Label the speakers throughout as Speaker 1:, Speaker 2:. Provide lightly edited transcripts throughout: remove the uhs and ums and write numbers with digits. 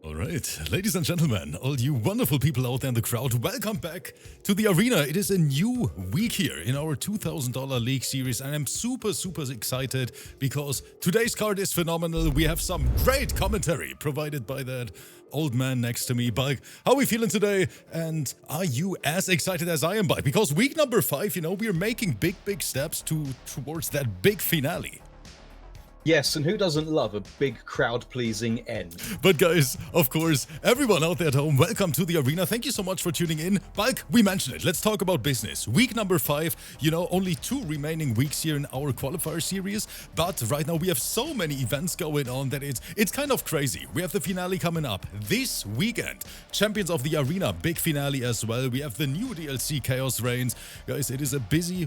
Speaker 1: Alright, ladies and gentlemen, all you wonderful people out there in the crowd, welcome back to the arena. It is a new week here in our $2,000 League series, and I'm super excited because today's card is phenomenal. We have some great commentary provided by that old man next to me. Bike, how are we feeling today? And are you as excited as I am, Bike? Because week number 5, you know, we're making big steps towards that big finale.
Speaker 2: Yes, and who doesn't love a big crowd-pleasing end?
Speaker 1: But guys, of course, everyone out there at home, welcome to the arena. Thank you so much for tuning in. Balk, we mentioned it. Let's talk about business. Week number 5, you know, only 2 remaining weeks here in our qualifier series. But right now we have so many events going on that it's kind of crazy. We have the finale coming up this weekend. Champions of the Arena, big finale as well. We have the new DLC Chaos Reigns. Guys, it is a busy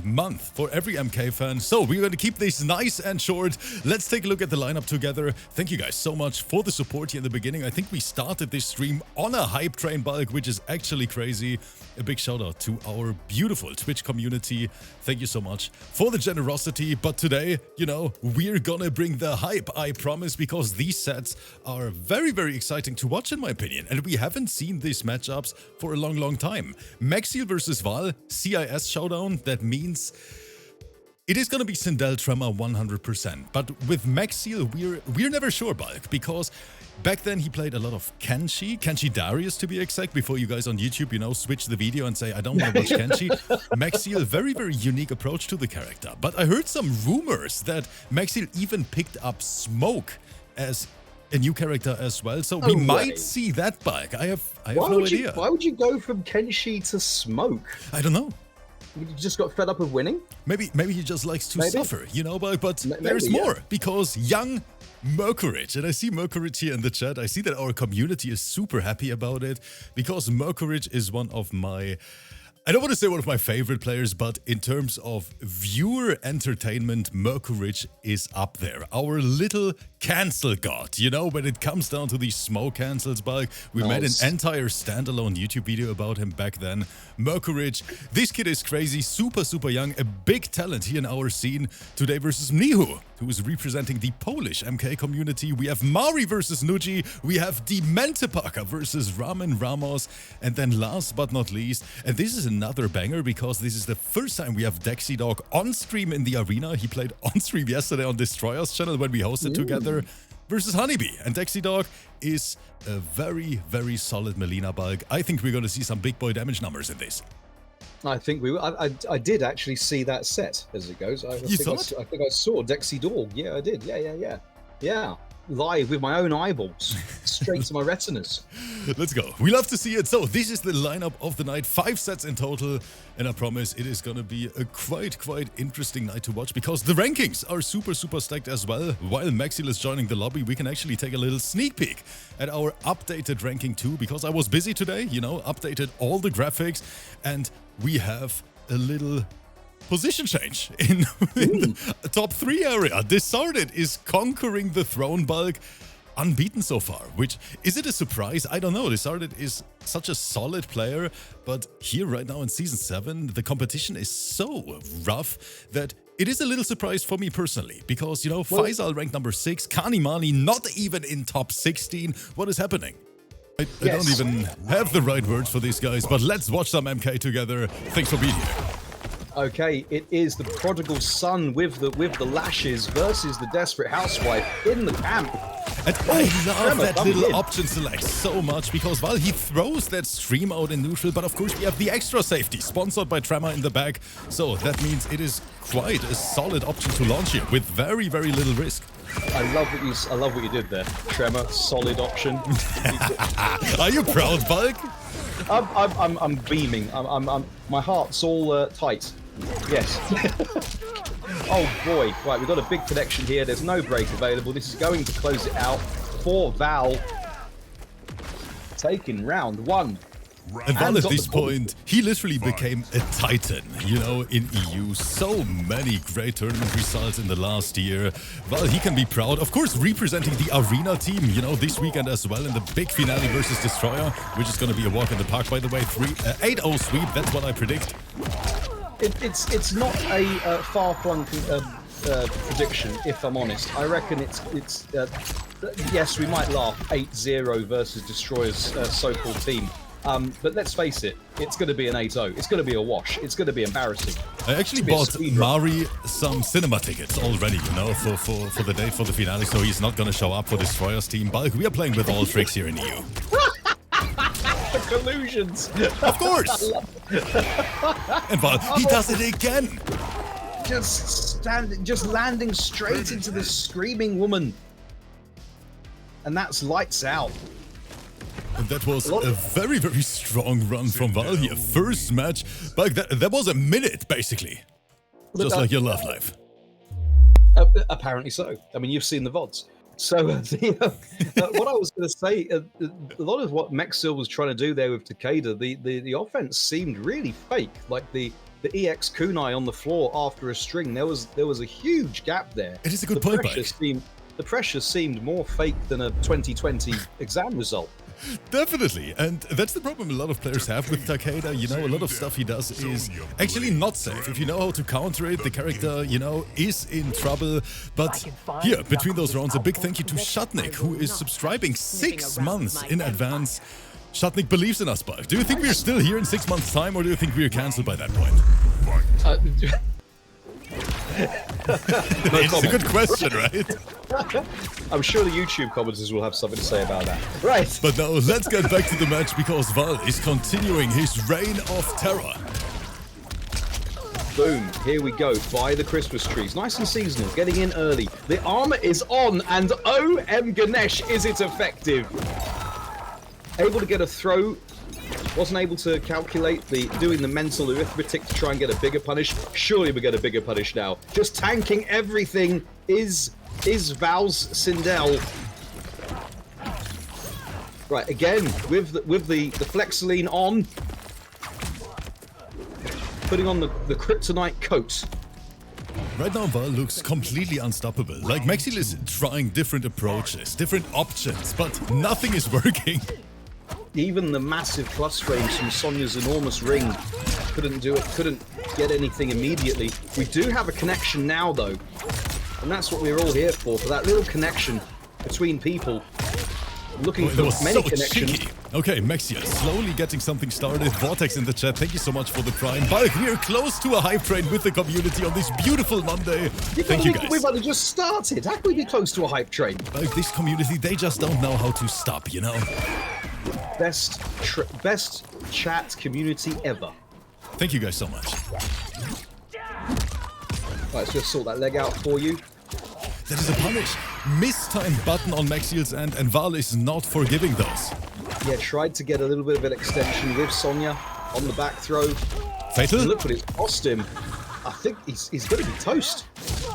Speaker 1: month for every MK fan. So we're going to keep this nice and short. Let's take a look at the lineup together. Thank you guys so much for the support here in the beginning. I think we started this stream on a hype train, Bulk, which is actually crazy. A big shout out to our beautiful Twitch community. Thank you so much for the generosity. But today, you know, we're gonna bring the hype, I promise, because these sets are very exciting to watch in my opinion. And we haven't seen these matchups for a long time. MEXIL versus Val, CIS showdown. That means it is going to be SINDEL Tremor 100%, but with MEXIL, we're never sure, Bulk, because back then he played a lot of Kenshi Darius to be exact, before you guys on YouTube, you know, switch the video and say, I don't want to watch Kenshi. MEXIL, very unique approach to the character, but I heard some rumors that MEXIL even picked up Smoke as a new character as well, so we might see that, Bulk. I have no idea.
Speaker 2: Why would you go from Kenshi to Smoke?
Speaker 1: I don't know.
Speaker 2: You just got fed up with winning?
Speaker 1: Maybe he just likes to suffer, you know, but there's more, because young MERKURICH, and I see MERKURICH here in the chat, I see that our community is super happy about it, because MERKURICH is one of my, I don't want to say one of my favorite players, but in terms of viewer entertainment, MERKURICH is up there. Our little cancel god, you know, when it comes down to these smoke cancels, Bulk. We made an entire standalone YouTube video about him back then. MERKURICH, this kid is crazy, super young, a big talent here in our scene. Today versus MNICHU, who is representing the Polish MK community. We have Mari versus NUGI. We have DEMENTEPARKER versus RAMEN Ramos. And then last but not least, and this is another banger because this is the first time we have DEXYDAWG on stream in the arena. He played on stream yesterday on Destroyer's channel when we hosted together versus HONEYBEE. And DEXYDAWG is a very solid MILEENA, Bulk. I think we're going to see some big boy damage numbers in this.
Speaker 2: I think we will. I did actually see that set as it goes. I think I saw DEXYDAWG. Yeah, I did. Yeah. Live with my own eyeballs, straight to my retinas.
Speaker 1: Let's go. We love to see it. So this is the lineup of the night. 5 sets in total, and I promise it is going to be a quite interesting night to watch because the rankings are super stacked as well. While MEXIL is joining the lobby, we can actually take a little sneak peek at our updated ranking too, because I was busy today, you know, updated all the graphics, and we have a little position change in the top 3 area. Desarded is conquering the throne, Bulk, unbeaten so far, which, is it a surprise? I don't know. Desarded is such a solid player, but here right now in Season 7, the competition is so rough that it is a little surprise for me personally, because, you know, Faisal ranked number 6, Kanimani not even in top 16. What is happening? I don't even have the right words for these guys, but let's watch some MK together. Thanks for being here.
Speaker 2: Okay, it is the prodigal son with the lashes versus the desperate housewife in the camp.
Speaker 1: And I love that little option select so much because while he throws that stream out in neutral, but of course we have the extra safety sponsored by Tremor in the back. So that means it is quite a solid option to launch here with very little risk.
Speaker 2: I love what you did there, Tremor. Solid option.
Speaker 1: Are you proud, Bulk?
Speaker 2: I'm beaming. My heart's all tight. Yes. Oh boy. Right, we've got a big connection here. There's no break available. This is going to close it out for Val. Taking round 1.
Speaker 1: And Val at this point, he literally became a titan, you know, in EU. So many great tournament results in the last year. Well, he can be proud. Of course, representing the arena team, you know, this weekend as well in the big finale versus Destroyer, which is going to be a walk in the park, by the way. 8-0 sweep, that's what I predict.
Speaker 2: It's not a far-flung prediction, if I'm honest. I reckon it's yes, we might laugh 8-0 versus Destroyer's so-called team. But let's face it, it's going to be an 8-0. It's going to be a wash. It's going to be embarrassing.
Speaker 1: I actually bought Mari some cinema tickets already, you know, for the date for the finale, so he's not going to show up for Destroyer's team. Bulk, we are playing with all tricks here in EU.
Speaker 2: The collusions!
Speaker 1: Of course! And Bulk, he does it again!
Speaker 2: Just landing straight into the screaming woman. And that's lights out.
Speaker 1: And that was a very, very strong run from Val here. First match, but that was a minute, basically. Just like your love life.
Speaker 2: Apparently so. I mean, you've seen the VODs. So, what I was going to say, a lot of what MEXIL was trying to do there with TAKEDA, the offense seemed really fake. Like the EX kunai on the floor after a string, there was a huge gap there.
Speaker 1: It is a good point,
Speaker 2: The pressure seemed more fake than a 2020 exam result.
Speaker 1: Definitely, and that's the problem a lot of players have with TAKEDA. You know, a lot of stuff he does is actually not safe. If you know how to counter it, the character, you know, is in trouble. But here, between those rounds, a big thank you to Shutnik, who is subscribing 6 months in advance. Shutnik believes in us, Bulk. Do you think we're still here in 6 months' time, or do you think we're cancelled by that point? It's a good question, right?
Speaker 2: I'm sure the YouTube commenters will have something to say about that. Right.
Speaker 1: But now let's get back to the match because Val is continuing his reign of terror.
Speaker 2: Boom, here we go, by the Christmas trees. Nice and seasonal, getting in early. The armor is on, and OM Ganesh, is it effective? Able to get a throw. Wasn't able to calculate doing the mental arithmetic to try and get a bigger punish. Surely we get a bigger punish now. Just tanking everything is Val's Sindel. Right, again with the Flexoline on, putting on the kryptonite coat.
Speaker 1: Right now, Val looks completely unstoppable. Like, MEXIL is trying different approaches, different options, but nothing is working.
Speaker 2: Even the massive plus range from Sonya's enormous ring couldn't do it, couldn't get anything immediately. We do have a connection now, though, and that's what we're all here for that little connection between people. Looking for many connections.
Speaker 1: Cheeky. Okay, MEXIL slowly getting something started. Vortex in the chat, thank you so much for the prime. Bulk, we are close to a hype train with the community on this beautiful Monday. Thank you, guys.
Speaker 2: We've only just started. How can we be close to a hype train?
Speaker 1: Bulk, this community, they just don't know how to stop, you know?
Speaker 2: Best chat community ever.
Speaker 1: Thank you guys so much.
Speaker 2: Right, let's just sort that leg out for you.
Speaker 1: That is a punish. Mistimed button on MEXIL's end, and Val is not forgiving those.
Speaker 2: Yeah, tried to get a little bit of an extension with Sonya on the back throw.
Speaker 1: Fatal?
Speaker 2: And look what it cost him. I think he's going to be toast.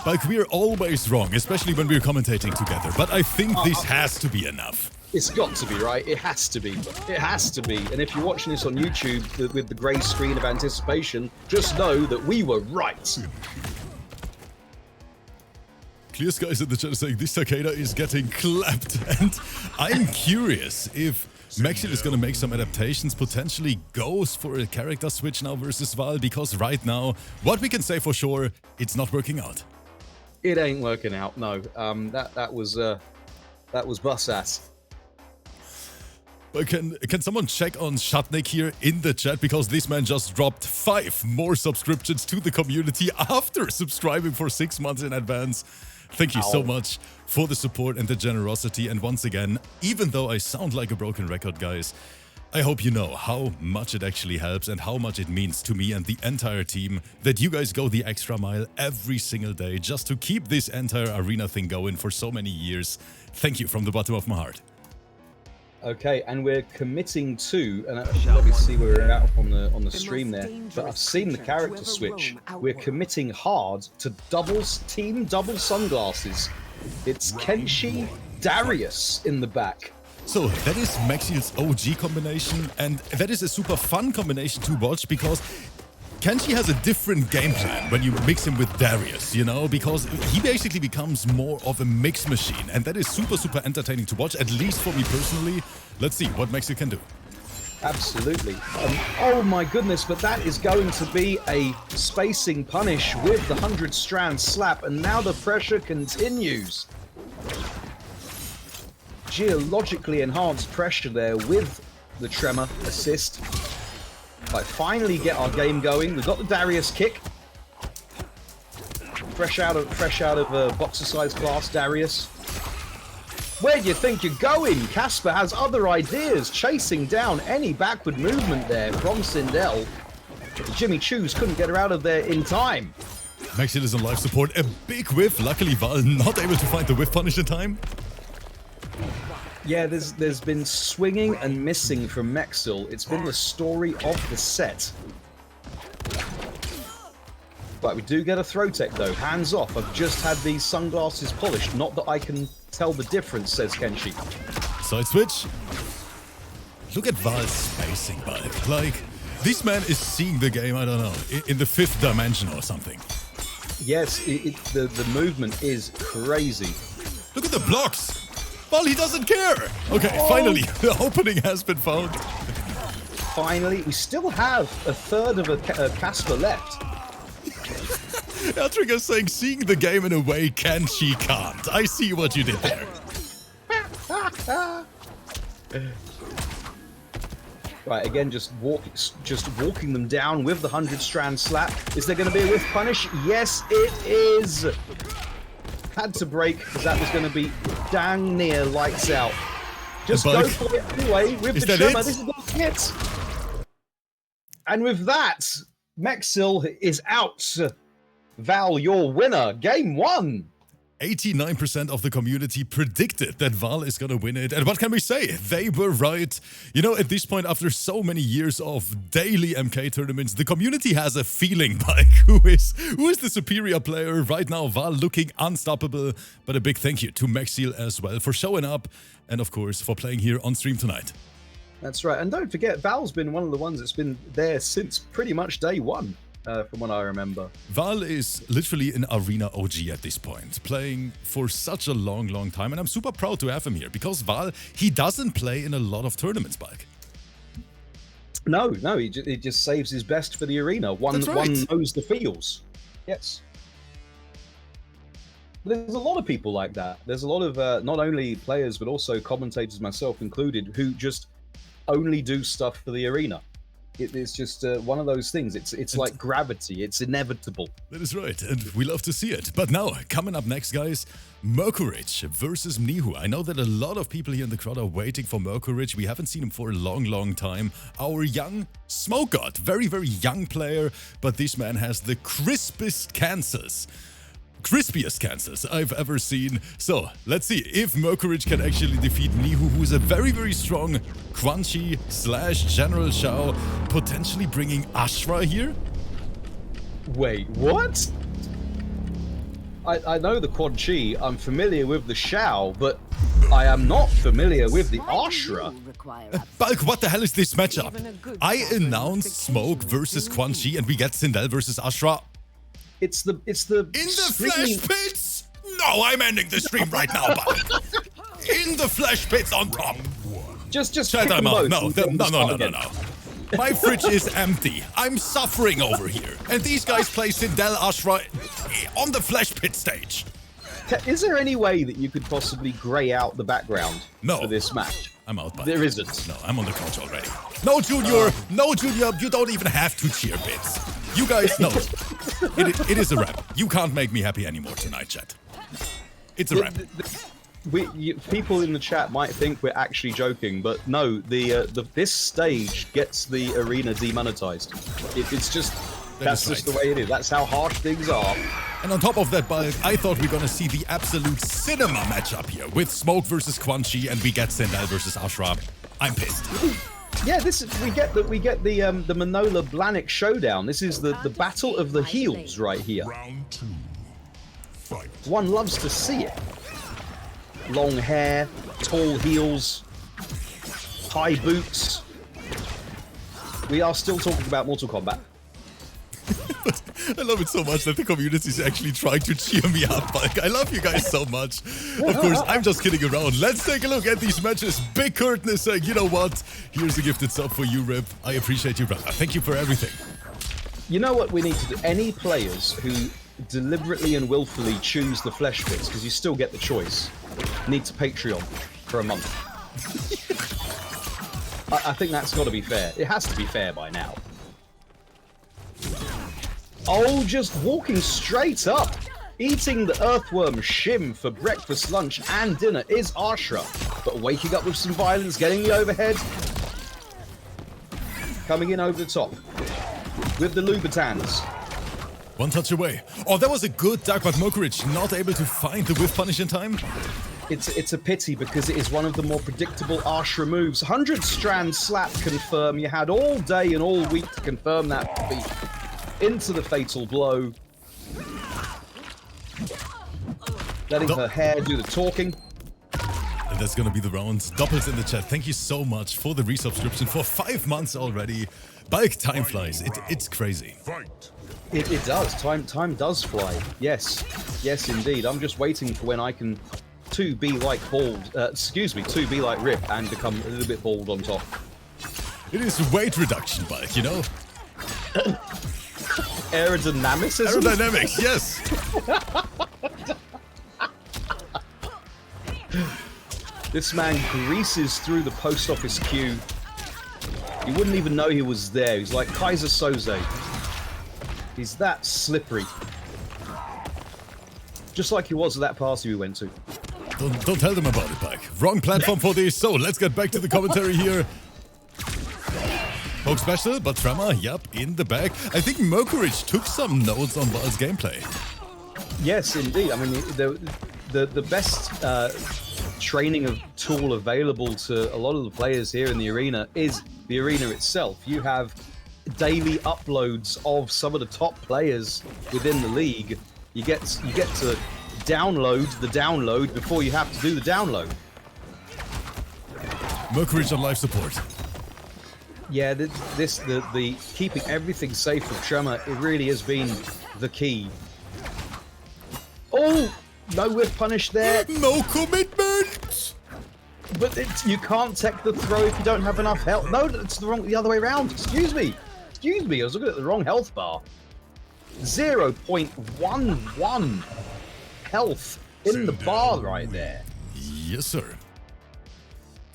Speaker 1: Like, we're always wrong, especially when we're commentating together, but I think this has to be enough.
Speaker 2: It's got to be, right? It has to be. It has to be. And if you're watching this on YouTube with the grey screen of anticipation, just know that we were right.
Speaker 1: Clear Skies in the chat is saying this TAKEDA is getting clapped, and I'm curious if MEXIL is going to make some adaptations, potentially goes for a character switch now versus Val, because right now, what we can say for sure, it's not working out.
Speaker 2: It ain't working out, no. That was bus ass.
Speaker 1: But can someone check on Shutnik here in the chat, because this man just dropped 5 more subscriptions to the community after subscribing for 6 months in advance. Thank you so much for the support and the generosity. And once again, even though I sound like a broken record, guys, I hope you know how much it actually helps and how much it means to me and the entire team that you guys go the extra mile every single day just to keep this entire arena thing going for so many years. Thank you from the bottom of my heart.
Speaker 2: Okay, and we're committing to, and let me see where we're at on the stream there, but I've seen the character switch. We're committing hard to team double sunglasses. It's Kenshi Darius in the back.
Speaker 1: So that is MEXIL's OG combination, and that is a super fun combination to watch, because Kenshi has a different game plan when you mix him with Darius, you know, because he basically becomes more of a mix machine, and that is super, super entertaining to watch, at least for me personally. Let's see what MEXIL can do.
Speaker 2: Absolutely. Oh my goodness, but that is going to be a spacing punish with the 100 strand slap, and now the pressure continues. geologically enhanced pressure there with the tremor assist. Like, finally get our game going. We've got the Darius kick. Fresh out of boxer-size class, Darius. Where do you think you're going? Casper has other ideas, chasing down any backward movement there from SINDEL. Jimmy Choos couldn't get her out of there in time.
Speaker 1: MEXIL is on life support. A big whiff. Luckily, Val not able to find the whiff punish in time.
Speaker 2: Yeah, there's been swinging and missing from MEXIL. It's been the story of the set. But we do get a throw tech though. Hands off. I've just had these sunglasses polished. Not that I can tell the difference, says Kenshi.
Speaker 1: Side switch. Look at Val's spacing, Balk. Like, this man is seeing the game, I don't know, in the 5th dimension or something.
Speaker 2: Yes, the movement is crazy.
Speaker 1: Look at the blocks. Val, he doesn't care. Okay, finally, the opening has been found.
Speaker 2: Finally, we still have a third of a Casper left.
Speaker 1: Eltrick is saying, seeing the game in a way Kenshi can't. I see what you did there.
Speaker 2: Right, again, just walking them down with the 100-strand slap. Is there going to be a whiff punish? Yes, it is. Had to break because that was going to be dang near lights out. Just go for it anyway with the tremor. This is the hit. And with that, MEXIL is out. Val, your winner. Game 1.
Speaker 1: 89% of the community predicted that Val is gonna win it. And what can we say? They were right. You know, at this point, after so many years of daily MK tournaments, the community has a feeling like who is the superior player right now. Val looking unstoppable. But a big thank you to MEXIL as well for showing up and, of course, for playing here on stream tonight.
Speaker 2: That's right. And don't forget, Val's been one of the ones that's been there since pretty much day 1. From what I remember. Val
Speaker 1: is literally an arena OG at this point, playing for such a long time, and I'm super proud to have him here, because Val, he doesn't play in a lot of tournaments, Balk.
Speaker 2: No, he just saves his best for the arena. One knows the feels. Yes. There's a lot of people like that. There's a lot of not only players, but also commentators, myself included, who just only do stuff for the arena. It's just one of those things. It's like gravity. It's inevitable.
Speaker 1: That is right, and we love to see it. But now, coming up next, guys, MERKURICH versus MNICHU. I know that a lot of people here in the crowd are waiting for MERKURICH. We haven't seen him for a long time. Our young smoke god, very young player, but this man has the crispiest cancers I've ever seen. So, let's see if MERKURICH can actually defeat MNICHU, who is a very strong QUANCHI / General Shao, potentially bringing ASHRAH here?
Speaker 2: Wait, what? I know the QUANCHI, I'm familiar with the Shao, but I am not familiar with the ASHRAH.
Speaker 1: Balk, what the hell is this matchup? I announced Smoke versus QUANCHI and we get SINDEL versus ASHRAH.
Speaker 2: It's the
Speaker 1: in the flesh pits? No, I'm ending the stream right now, Balk. In the flesh pits on top.
Speaker 2: Just
Speaker 1: shut them out. No. My fridge is empty. I'm suffering over here. And these guys play SINDEL ASHRAH on the flesh pit stage.
Speaker 2: Is there any way that you could possibly grey out the background for this match?
Speaker 1: I'm out, Balk.
Speaker 2: There isn't.
Speaker 1: No, I'm on the couch already. No, Junior. No, Junior. You don't even have to cheer, bits. You guys know. It is a wrap. You can't make me happy anymore tonight, chat. It's a wrap.
Speaker 2: People in the chat might think we're actually joking, but no, this stage gets the arena demonetized. It's just that's just the way it is. That's how harsh things are.
Speaker 1: And on top of that, Balk, I thought we were gonna see the absolute cinema matchup here with Smoke versus QUANCHI, and we get SINDEL versus ASHRAH. I'm pissed.
Speaker 2: Yeah, we get the Manola Blahnik showdown. This is the battle of the heels right here.
Speaker 3: Round 2. Fight.
Speaker 2: One loves to see it. Long hair, tall heels, high boots. We are still talking about Mortal Kombat.
Speaker 1: I love it so much that the community is actually trying to cheer me up. Like, I love you guys so much. Of course, I'm just kidding around. Let's take a look at these matches. Big Curtain is saying, you know what? Here's a gifted sub for you, Rip. I appreciate you, brother. Thank you for everything.
Speaker 2: You know what we need to do? Any players who deliberately and willfully choose the flesh pits, because you still get the choice, need to Patreon. for a month. I think that's got to be fair. It has to be fair by now. Oh, just walking straight up. Eating the earthworm shim for breakfast, lunch, and dinner is ASHRAH. But waking up with some violence, getting the overhead. Coming in over the top. With the Louboutins.
Speaker 1: One touch away. Oh, that was a good duck, but MERKURICH not able to find the whiff punish in time.
Speaker 2: It's a pity because it is one of the more predictable ASHRAH moves. 100 strand slap confirm. You had all day and all week to confirm that beat. Into the fatal blow. Letting her hair do the talking.
Speaker 1: And that's gonna be the round. Doppels in the chat. Thank you so much for the resubscription for 5 months already. Bulk, time flies. It's crazy.
Speaker 3: Fight.
Speaker 2: It does. Time does fly. Yes. Yes, indeed. I'm just waiting for when I can be like bald. To be like Rip and become a little bit bald on top.
Speaker 1: It is weight reduction, Bulk, you know?
Speaker 2: Aerodynamics?
Speaker 1: Aerodynamics, yes.
Speaker 2: This man greases through the post office queue. You wouldn't even know he was there. He's like Kaiser Soze. He's that slippery. Just like he was at that party we went to.
Speaker 1: Don't tell them about it, Bulk. Wrong platform for this, so let's get back to the commentary here. Poke special, but Tremor, yep, in the back. I think MERKURICH took some notes on Bulk's gameplay.
Speaker 2: Yes, indeed. I mean, the best training tool available to a lot of the players here in the arena is the arena itself. You have daily uploads of some of the top players within the league. You get to download the download before you have to do the download.
Speaker 1: MERKURICH on life support.
Speaker 2: Yeah, the keeping everything safe with Tremor, it really has been the key. Oh, no whiff punish there.
Speaker 1: No commitment.
Speaker 2: But you can't tech the throw if you don't have enough health. No, it's the other way around. Excuse me, I was looking at the wrong health bar. 0.11 health in the bar right there.
Speaker 1: Yes, sir.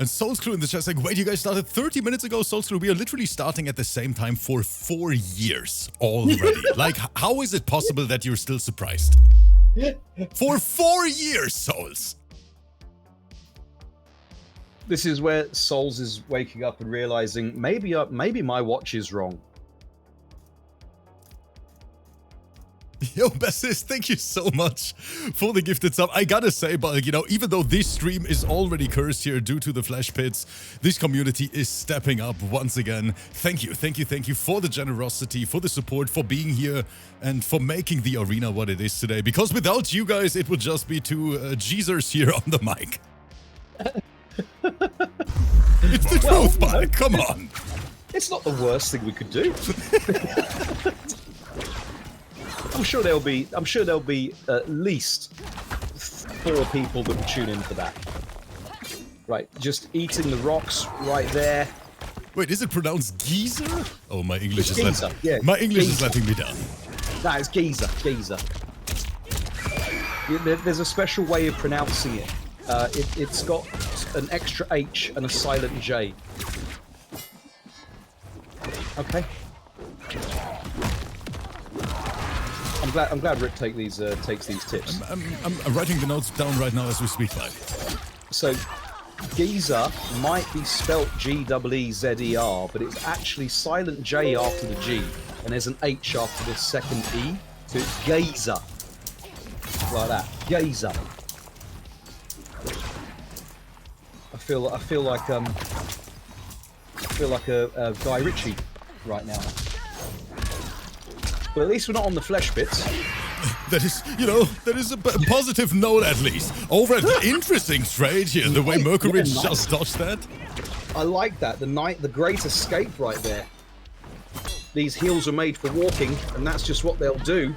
Speaker 1: And Soulscrew in the chat saying, wait, you guys started 30 minutes ago, Soulscrew? We are literally starting at the same time for 4 years already. Like, how is it possible that you're still surprised? For 4 years, Souls!
Speaker 2: This is where Souls is waking up and realizing, maybe my watch is wrong.
Speaker 1: Yo, Bessis, thank you so much for the gifted sub. I gotta say, but you know, even though this stream is already cursed here due to the flash pits, this community is stepping up once again. Thank you for the generosity, for the support, for being here, and for making the arena what it is today. Because without you guys, it would just be two Geezers here on the mic. It's the truth, Mike. Come on.
Speaker 2: It's not the worst thing we could do. I'm sure there'll be at least 4 people that will tune in for that. Right, just eating the rocks right there.
Speaker 1: Wait, is it pronounced geezer? Oh, my English is
Speaker 2: geezer, yeah,
Speaker 1: my English is
Speaker 2: geezer.
Speaker 1: letting me down.
Speaker 2: That is geezer. There's a special way of pronouncing it. It's got an extra H and a silent J. Okay. I'm glad Rip takes these tips.
Speaker 1: I'm writing the notes down right now as we speak, live.
Speaker 2: So, geezer might be spelt G-E-E-Z-E-R, but it's actually silent J after the G, and there's an H after the second E, so it's gazer. Like that, gazer. I feel like a Guy Ritchie right now. But at least we're not on the flesh bits.
Speaker 1: That is a positive note at least. Over at the interesting trade here, the way MERKURICH just dodged that.
Speaker 2: I like that. The great escape right there. These heels are made for walking, and that's just what they'll do.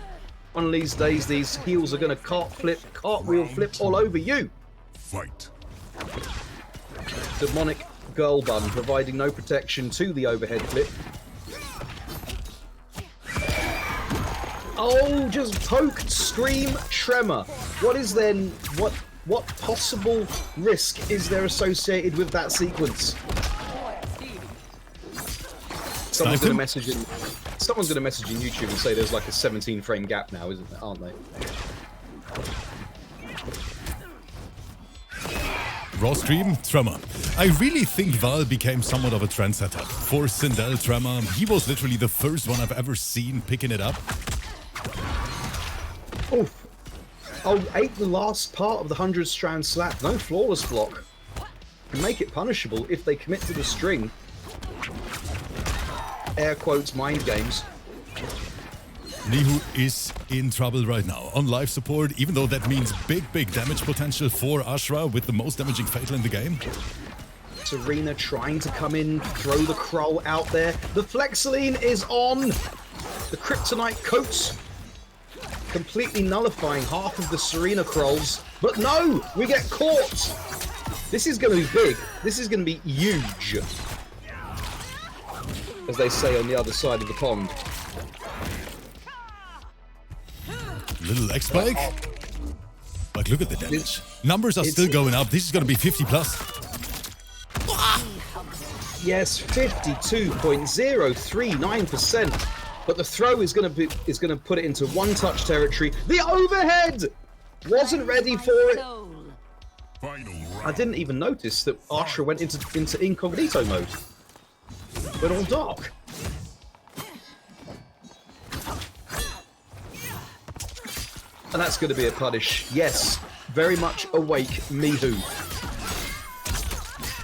Speaker 2: One of these days, these heels are going to cartwheel flip all over you.
Speaker 3: Fight.
Speaker 2: Demonic girl bun, providing no protection to the overhead flip. Oh, just poke, scream, tremor. What What possible risk is there associated with that sequence? Someone's going to message in. Someone's going to message in YouTube and say there's like a 17-frame gap now, isn't there? Aren't they?
Speaker 1: Raw stream, Tremor. I really think Val became somewhat of a trendsetter. For SINDEL, Tremor, he was literally the first one I've ever seen picking it up.
Speaker 2: Oh, ate the last part of the 100-strand slap. No flawless block. Can make it punishable if they commit to the string. Air quotes, mind games.
Speaker 1: MNICHU is in trouble right now on life support, even though that means big damage potential for ASHRAH with the most damaging fatal in the game.
Speaker 2: Serena trying to come in, throw the Krull out there. The Flexoline is on! The Kryptonite coat completely nullifying half of the Serena Krulls. But no! We get caught! This is going to be big. This is going to be huge. As they say on the other side of the pond.
Speaker 1: Little X-Spike. But look at the damage. Numbers are still going up. This is going to be 50 plus.
Speaker 2: Yes, 52.039%. But the throw is going to put it into one-touch territory. The overhead wasn't ready for it. I didn't even notice that ASHRAH went into incognito mode. Went all dark. And that's going to be a punish. Yes, very much awake, MNICHU.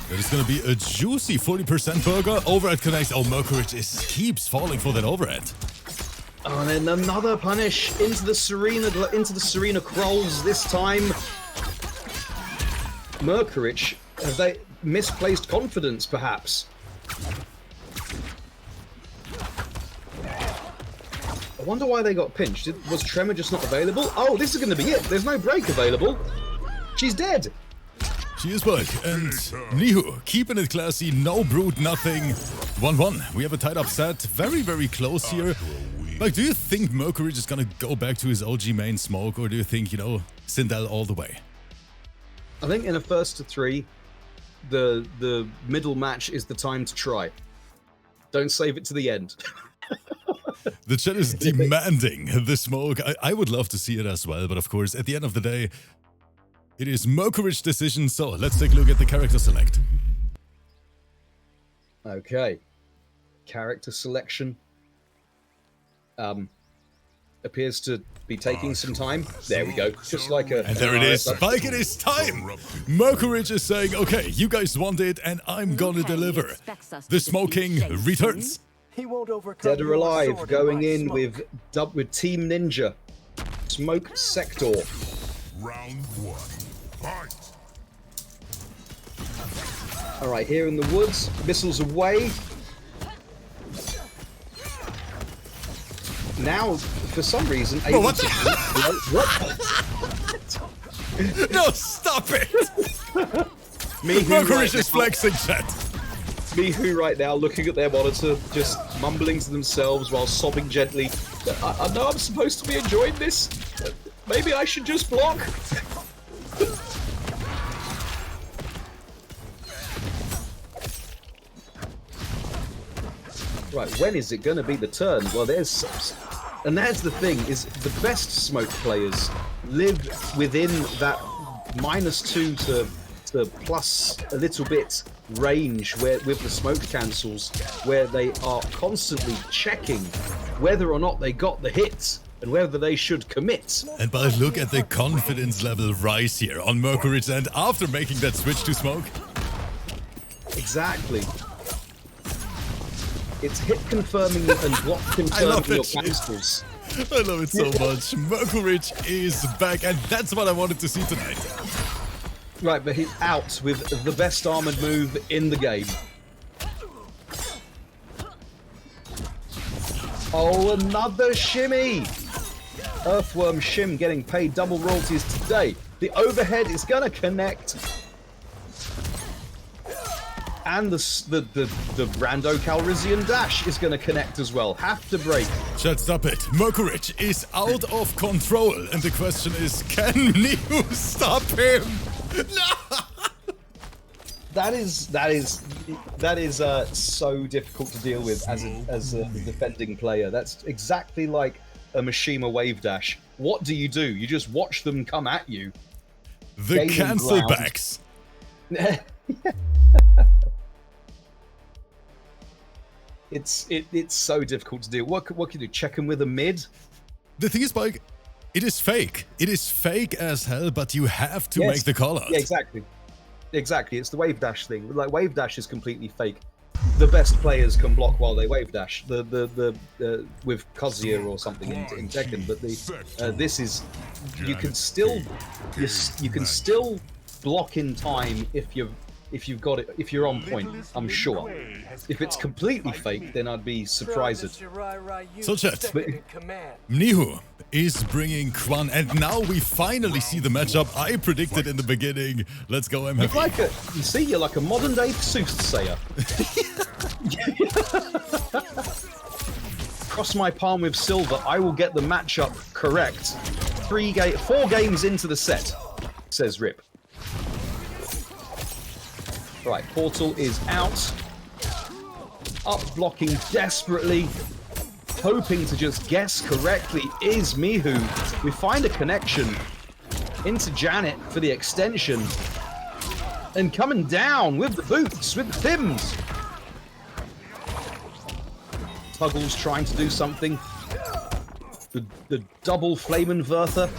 Speaker 1: That is going to be a juicy 40% burger. Overhead connects. Oh, MERKURICH keeps falling for that overhead.
Speaker 2: Oh, and then another punish into the Serena Krulls this time. MERKURICH, have they misplaced confidence, perhaps? I wonder why they got pinched. Was Tremor just not available? Oh, this is going to be it. There's no break available. She's dead.
Speaker 1: She is back. And MNICHU keeping it classy. No brute, nothing. 1-1. We have a tied up set. Very close here. Like, do you think MERKURICH is going to go back to his OG main smoke? Or do you think, SINDEL all the way?
Speaker 2: I think in a first to three, the middle match is the time to try. Don't save it to the end.
Speaker 1: The chat is demanding the smoke. I would love to see it as well, but of course, at the end of the day, it is MERKURICH's decision, so let's take a look at the character select.
Speaker 2: Okay. Character selection. Appears to be taking some time. There we go. Just like a...
Speaker 1: And there it is. Spike, it is time! MERKURICH is saying, okay, you guys want it, and I'm gonna deliver. The smoking returns.
Speaker 4: He won't overcome.
Speaker 2: Dead or Alive going in with Team Ninja. Smoke Sector.
Speaker 3: Round one. Fight.
Speaker 2: Alright, here in the woods. Missiles away. Now, for some reason...
Speaker 1: Oh, what the No, stop it! MERKURICH is flexing, chat.
Speaker 2: MNICHU right now looking at their monitor, just mumbling to themselves while sobbing gently. I know I'm supposed to be enjoying this. Maybe I should just block. Right, when is it going to be the turn? Well, there's the thing, is the best smoke players live within that -2 to plus a little bit range where with the smoke cancels, where they are constantly checking whether or not they got the hit and whether they should commit.
Speaker 1: And but look at the confidence level rise here on MERKURICH and after making that switch to smoke.
Speaker 2: Exactly. It's hit confirming and block confirming your cancels.
Speaker 1: I love it so much. MERKURICH is back, and that's what I wanted to see tonight.
Speaker 2: Right, but he's out with the best armored move in the game. Oh, another shimmy! Earthworm Shim getting paid double royalties today. The overhead is gonna connect. And the rando Calrissian dash is going to connect as well. Have to break.
Speaker 1: Chat, stop it. MERKURICH is out of control. And the question is, can NIGHU stop him? No!
Speaker 2: That is so difficult to deal with as a defending player. That's exactly like a Mishima wave dash. What do? You just watch them come at you.
Speaker 1: The cancel backs.
Speaker 2: It's so difficult to do. What can you do? Check him with a mid?
Speaker 1: The thing is, Mike, it is fake. It is fake as hell, but you have to make the call out.
Speaker 2: Yeah, exactly. Exactly. It's the wave dash thing. Like, wave dash is completely fake. The best players can block while they wave dash. With Kazuya or something in Tekken, but this is you can still block in time if you've got it, if you're on point, I'm sure. If it's completely fake, then I'd be surprised.
Speaker 1: So chat, NIGHU is bringing Quan, and now we finally see the matchup I predicted in the beginning. Let's go, MHP.
Speaker 2: You're like a modern day soothsayer. Cross my palm with silver, I will get the matchup correct. 4 games into the set, says Rip. Right, Portal is out. Up blocking desperately. Hoping to just guess correctly is MILEENA. We find a connection into Janet for the extension. And coming down with the boots, with the Thims. Tuggle's trying to do something. The double flame inverter.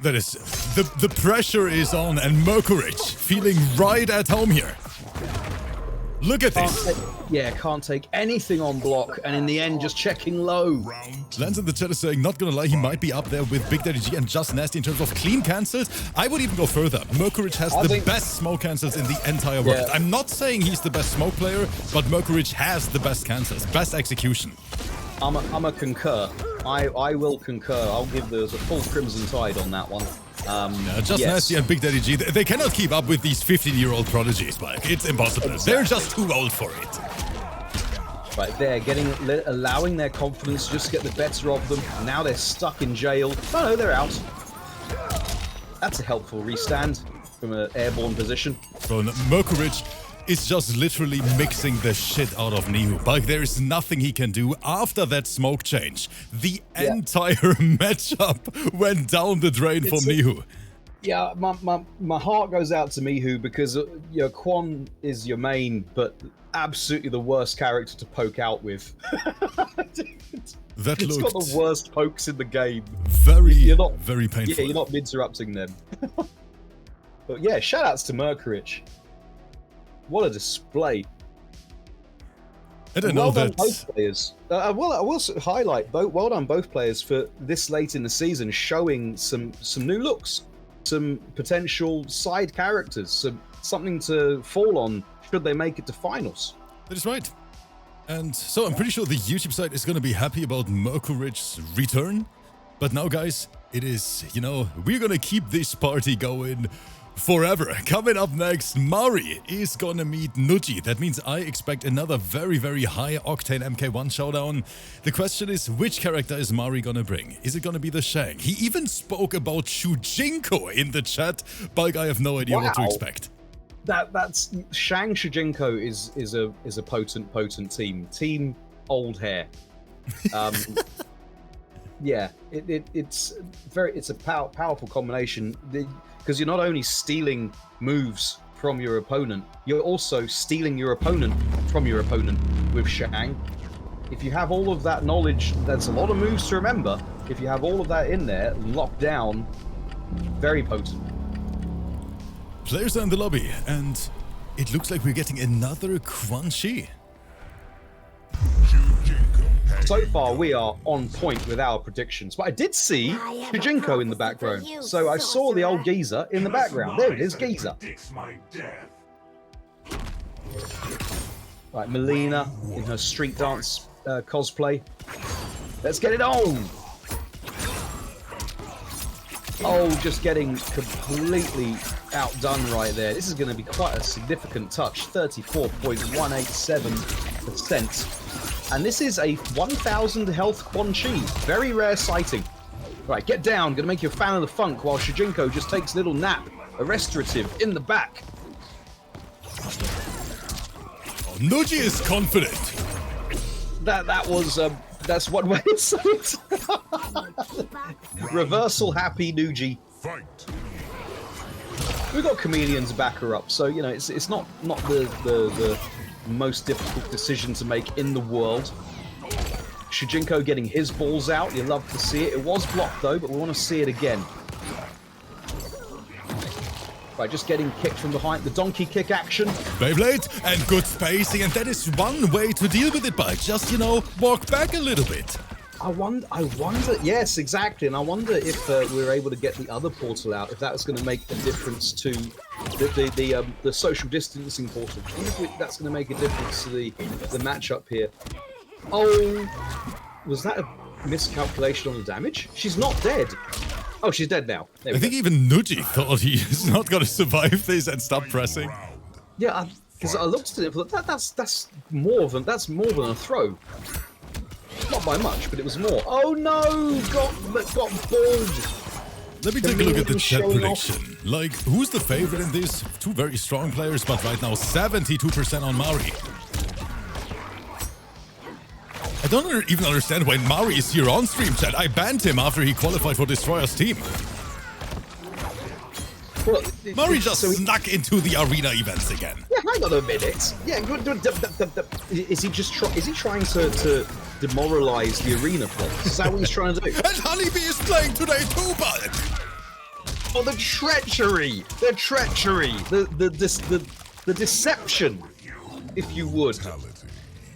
Speaker 1: That is, the pressure is on, and MERKURICH feeling right at home here. Look at this.
Speaker 2: Can't take anything on block, and in the end, just checking low.
Speaker 1: Lance in the chat is saying, not gonna lie, he might be up there with Big Daddy G and Just Nasty in terms of clean cancels. I would even go further. MERKURICH has the best smoke cancels in the entire world.
Speaker 2: Yeah.
Speaker 1: I'm not saying he's the best smoke player, but MERKURICH has the best cancels, best execution.
Speaker 2: I'm a concur. I will concur. I'll give a full Crimson Tide on that one.
Speaker 1: Just Nasty and Big Daddy G, they cannot keep up with these 15-year-old prodigies, Mike. It's impossible. Exactly. They're just too old for it.
Speaker 2: Right, they're allowing their confidence to just get the better of them. Now they're stuck in jail. Oh no, they're out. That's a helpful restand from an airborne position.
Speaker 1: So MERKURICH is just literally mixing the shit out of NIGHU. But there is nothing he can do after that smoke change. The entire matchup went down the drain from NIGHU.
Speaker 2: Yeah, my heart goes out to MILEENA because Quan is your main, but absolutely the worst character to poke out with. It's got the worst pokes in the game.
Speaker 1: Very painful.
Speaker 2: Yeah, you're not interrupting them. But yeah, shoutouts to MERKURICH. What a display!
Speaker 1: I don't know that.
Speaker 2: Both players. I will highlight well done both players for this late in the season showing some new looks, some potential side characters, something to fall on should they make it to finals.
Speaker 1: That is right. And so I'm pretty sure the YouTube side is going to be happy about MERKURICH's return. But now, guys, it is, we're going to keep this party going forever. Coming up next, Mari is gonna meet NUGI. That means I expect another very, very high octane MK1 showdown. The question is, which character is Mari gonna bring? Is it gonna be the Shang? He even spoke about Shujinko in the chat, but I have no idea what to expect.
Speaker 2: That's Shang Shujinko is a potent team. Team old hair. Yeah, it's a powerful combination. Because you're not only stealing moves from your opponent, you're also stealing your opponent from your opponent with Shang. If you have all of that knowledge, that's a lot of moves to remember. If you have all of that in there, locked down, very potent.
Speaker 1: Players are in the lobby, and it looks like we're getting another QUANCHI.
Speaker 2: So far, we are on point with our predictions. But I did see Shujinko in the background. So I saw the old geezer in the background. There it is, geezer. Right, MILEENA in her street dance cosplay. Let's get it on! Oh, just getting completely outdone right there. This is going to be quite a significant touch. 34.187%. And this is a 1,000 health QUANCHI. Very rare sighting. Right, get down. Going to make you a fan of the funk while Shujinko just takes a little nap. A restorative in the back.
Speaker 1: Oh, NUGI is confident.
Speaker 2: That's one way to say it. Reversal happy NUGI.
Speaker 3: Fight.
Speaker 2: We've got Chameleon's backer up, so you know it's not the most difficult decision to make in the world. Shujinko getting his balls out, you love to see it. It was blocked though, but we want to see it again. Right, just getting kicked from behind, the donkey kick action.
Speaker 1: Beyblade and good spacing, and that is one way to deal with it, Bike. Just, you know, walk back a little bit.
Speaker 2: I wonder, yes, exactly, and I wonder if we're able to get the other portal out, if that was going to make a difference to the social distancing portal. I wonder if that's going to make a difference to the matchup here. Oh, was that a miscalculation on the damage? She's not dead. Oh, she's dead now.
Speaker 1: I think even NUGI thought he is not going to survive this and stop pressing.
Speaker 2: Yeah, because I looked at it, but that's more than a throw. Not by much, but it was more. Oh no, got balled.
Speaker 1: Let me take a look at the chat prediction. Like, who's the favorite in this? Two very strong players, but right now 72% on Mari. I don't even understand why Mari is here on stream, chat. I banned him after he qualified for Destroyer's team.
Speaker 2: Well,
Speaker 1: Mari just snuck into the arena events again.
Speaker 2: Yeah, hang on a minute. Yeah, is he trying to demoralize the arena players? Is that what he's trying to do?
Speaker 1: And Honeybee is playing today too, Bulk.
Speaker 2: Oh, the treachery, the deception, if you would,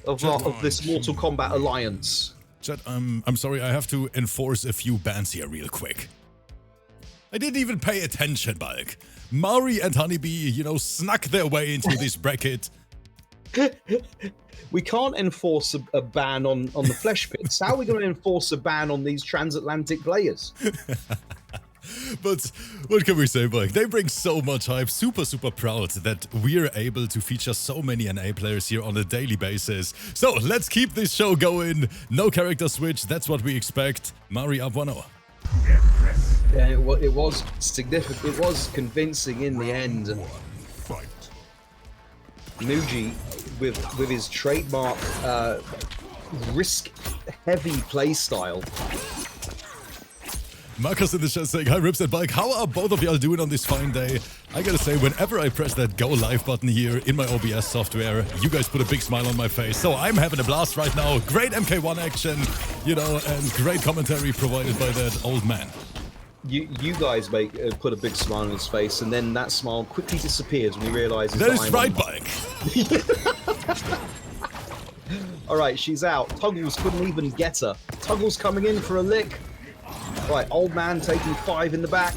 Speaker 2: of this Mortal Kombat alliance.
Speaker 1: Chat, I'm sorry, I have to enforce a few bans here real quick. I didn't even pay attention, Bulk. Mari and Honeybee, you know, snuck their way into this bracket.
Speaker 2: We can't enforce a ban on the flesh pits. How are we going to enforce a ban on these transatlantic players?
Speaker 1: But what can we say, Bulk? They bring so much hype. Super, super proud that we're able to feature so many NA players here on a daily basis. So let's keep this show going. No character switch. That's what we expect. Mari up 1-0.
Speaker 2: Yeah, it was significant. It was convincing in the end.
Speaker 3: Fight.
Speaker 2: NUGI with his trademark risk-heavy playstyle.
Speaker 1: Marcus in the chat saying, hi Rips and Bulk, how are both of y'all doing on this fine day? I gotta say, whenever I press that go live button here in my OBS software, you guys put a big smile on my face. So I'm having a blast right now. Great MK1 action, you know, and great commentary provided by that old man.
Speaker 2: You guys put a big smile on his face, and then that smile quickly disappears when he realizes
Speaker 1: that is right, Bulk.
Speaker 2: All right, she's out. Tuggles couldn't even get her. Tuggles coming in for a lick. Right, old man taking 5 in the back.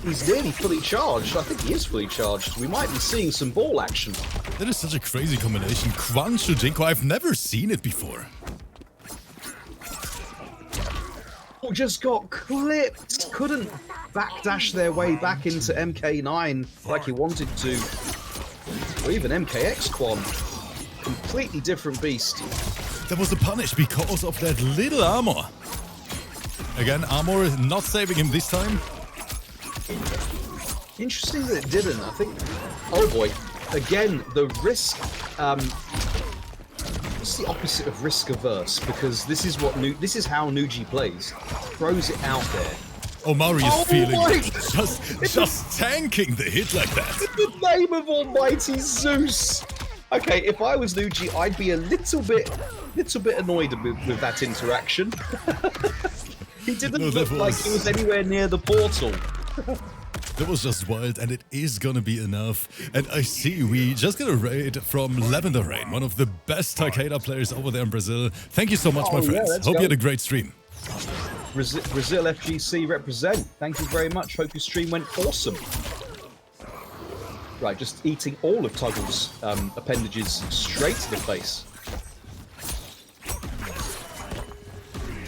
Speaker 2: He's nearly fully charged. I think he is fully charged. We might be seeing some ball action.
Speaker 1: That is such a crazy combination. QUANCHI, Shujinko, I've never seen it before.
Speaker 2: Oh, just got clipped. Couldn't backdash their way back into MK9 like he wanted to. Or even MKX Quan. Completely different beast.
Speaker 1: That was a punish because of that little armor. Again, armor not saving him this time.
Speaker 2: Interesting that it didn't, I think. Oh boy. Again, the risk... what's the opposite of risk averse? Because this is how NUGI plays. Throws it out there.
Speaker 1: Oh, Mari is feeling it. Just tanking the hit like that.
Speaker 2: In the name of almighty Zeus! Okay, if I was NUGI, I'd be a little bit annoyed with that interaction. He didn't look like he was anywhere near the portal.
Speaker 1: That was just wild, and it is gonna be enough. And I see we just got a raid from Lavender Rain, one of the best TAKEDA players over there in Brazil. Thank you so much, my friends. Hope you had a great stream.
Speaker 2: Brazil FGC represent. Thank you very much. Hope your stream went awesome. Right, just eating all of Tuggle's appendages straight to the face.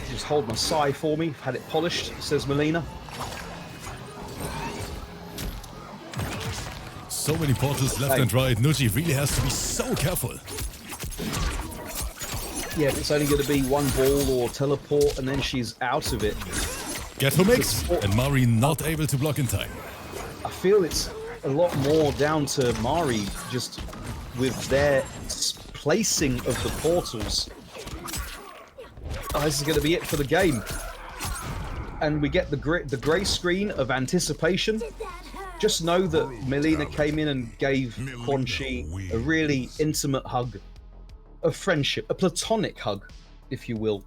Speaker 2: Just hold my sai for me. Had it polished, says MILEENA.
Speaker 1: so many portals left and right. NUGI really has to be so careful.
Speaker 2: Yeah, it's only going to be one ball or teleport, and then she's out of it.
Speaker 1: Get her mix, and Mari not able to block in time.
Speaker 2: I feel it's a lot more down to Mari just with their placing of the portals. Oh, this is going to be it for the game. And we get the grey screen of anticipation. Just know that MILEENA came in and gave QUANCHI a really intimate hug. A friendship, a platonic hug, if you will.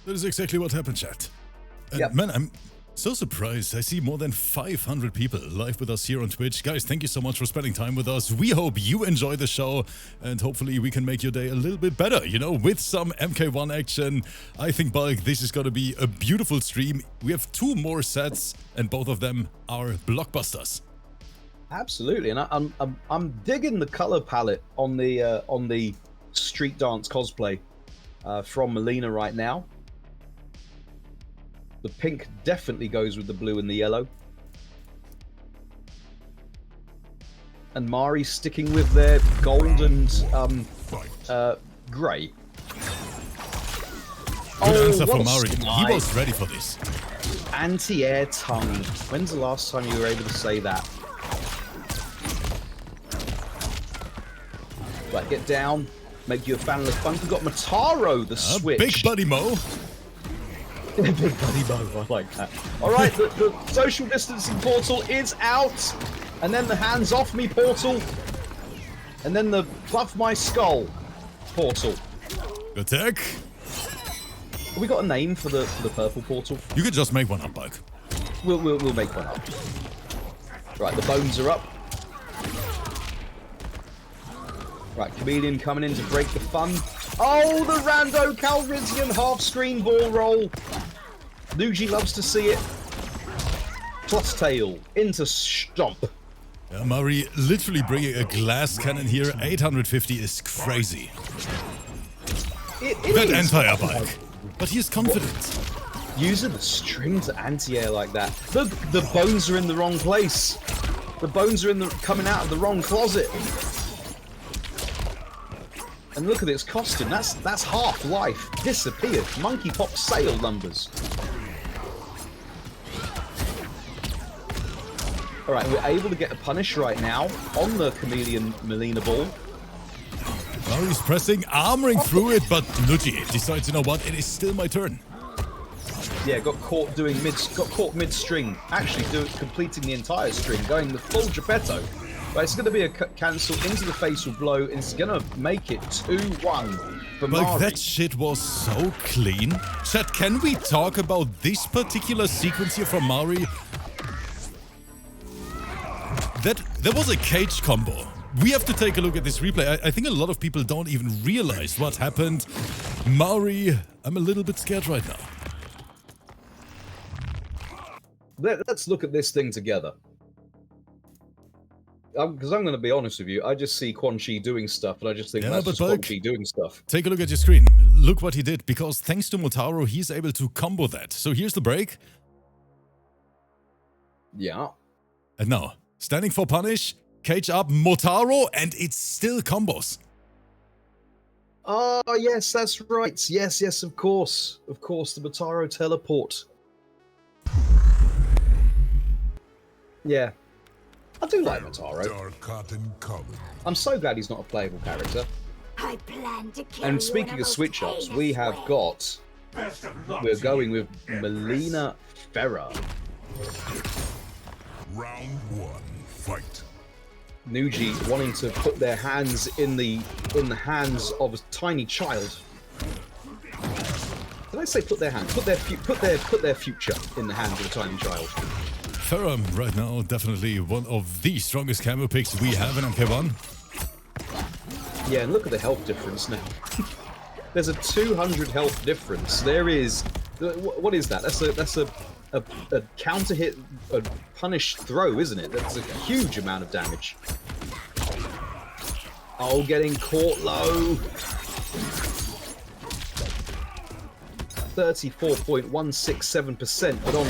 Speaker 1: That is exactly what happened, chat. And
Speaker 2: Yep.
Speaker 1: man, I'm so surprised. I see more than 500 people live with us here on Twitch. Guys, thank you so much for spending time with us. We hope you enjoy the show, and hopefully we can make your day a little bit better, you know, with some MK1 action. I think, Bulk, this is going to be a beautiful stream. We have 2 more sets, and both of them are blockbusters.
Speaker 2: Absolutely, and I'm digging the color palette on the street dance cosplay from MILEENA right now. The pink definitely goes with the blue and the yellow. And Mari sticking with their gold and grey.
Speaker 1: Good answer
Speaker 2: what
Speaker 1: for
Speaker 2: a
Speaker 1: Mari.
Speaker 2: slide.
Speaker 1: He was ready for this.
Speaker 2: Anti-air tongue. When's the last time you were able to say that? Right, get down. Make you a fan of the funk. We've got Mataro, the switch.
Speaker 1: Big Buddy Mo.
Speaker 2: Big Buddy Mo, I like that. Alright, the social distancing portal is out. And then the hands off me portal. And then the fluff my skull portal.
Speaker 1: Attack.
Speaker 2: Have we got a name for the purple portal?
Speaker 1: You could just make one up, Bulk.
Speaker 2: We'll make one up. Right, the bones are up. Right, Chameleon coming in to break the fun. Oh, the rando Calrissian half-screen ball roll. NUGI loves to see it. Plus tail into stomp.
Speaker 1: Yeah, Mari literally bringing a glass cannon here. 850 is crazy.
Speaker 2: It
Speaker 1: That
Speaker 2: is.
Speaker 1: entire Bulk. But he is confident.
Speaker 2: Using the string to anti-air like that. The bones are in the wrong place. The bones are coming out of the wrong closet. And look at its costume. That's Half-Life disappeared. Monkey Pop sale numbers. All right, we're able to get a punish right now on the Chameleon MILEENA ball.
Speaker 1: Mari's pressing, armoring through it, but NUGI decides, you know what? It is still my turn.
Speaker 2: Yeah, got caught mid-string. Actually, completing the entire string, going the full Geppetto. But it's going to be a cancel into the facial blow, and it's going to make it 2-1 for Mari.
Speaker 1: Like, that shit was so clean. Chat, can we talk about this particular sequence here from Mari? That was a cage combo. We have to take a look at this replay. I think a lot of people don't even realize what happened. Mari, I'm a little bit scared right now.
Speaker 2: Let's look at this thing together. Because I'm going to be honest with you, I just see QUANCHI doing stuff, and I just think that's just QUANCHI doing stuff.
Speaker 1: Take a look at your screen. Look what he did, because thanks to Motaro, he's able to combo that. So here's the break.
Speaker 2: Yeah.
Speaker 1: And now, standing for punish, cage up, Motaro, and it's still combos.
Speaker 2: Oh, yes, that's right. Yes, of course. Of course, the Motaro teleport. Yeah. I do like Motaro.
Speaker 3: Dark cotton colored.
Speaker 2: I'm so glad he's not a playable character.
Speaker 4: I plan to kill
Speaker 2: And speaking of switch-ups, we have got... We're going with MILEENA Farah.
Speaker 3: Round 1, fight.
Speaker 2: NUGI wanting to put their hands in the hands of a tiny child. Did I say put their hands? Put their future in the hands of a tiny child.
Speaker 1: Farah right now, definitely one of the strongest camo picks we have in MK1.
Speaker 2: Yeah, and look at the health difference now. There's a 200 health difference. There is... What is that? That's a counter hit, a punish throw, isn't it? That's a huge amount of damage. Oh, getting caught low. 34.167%, but on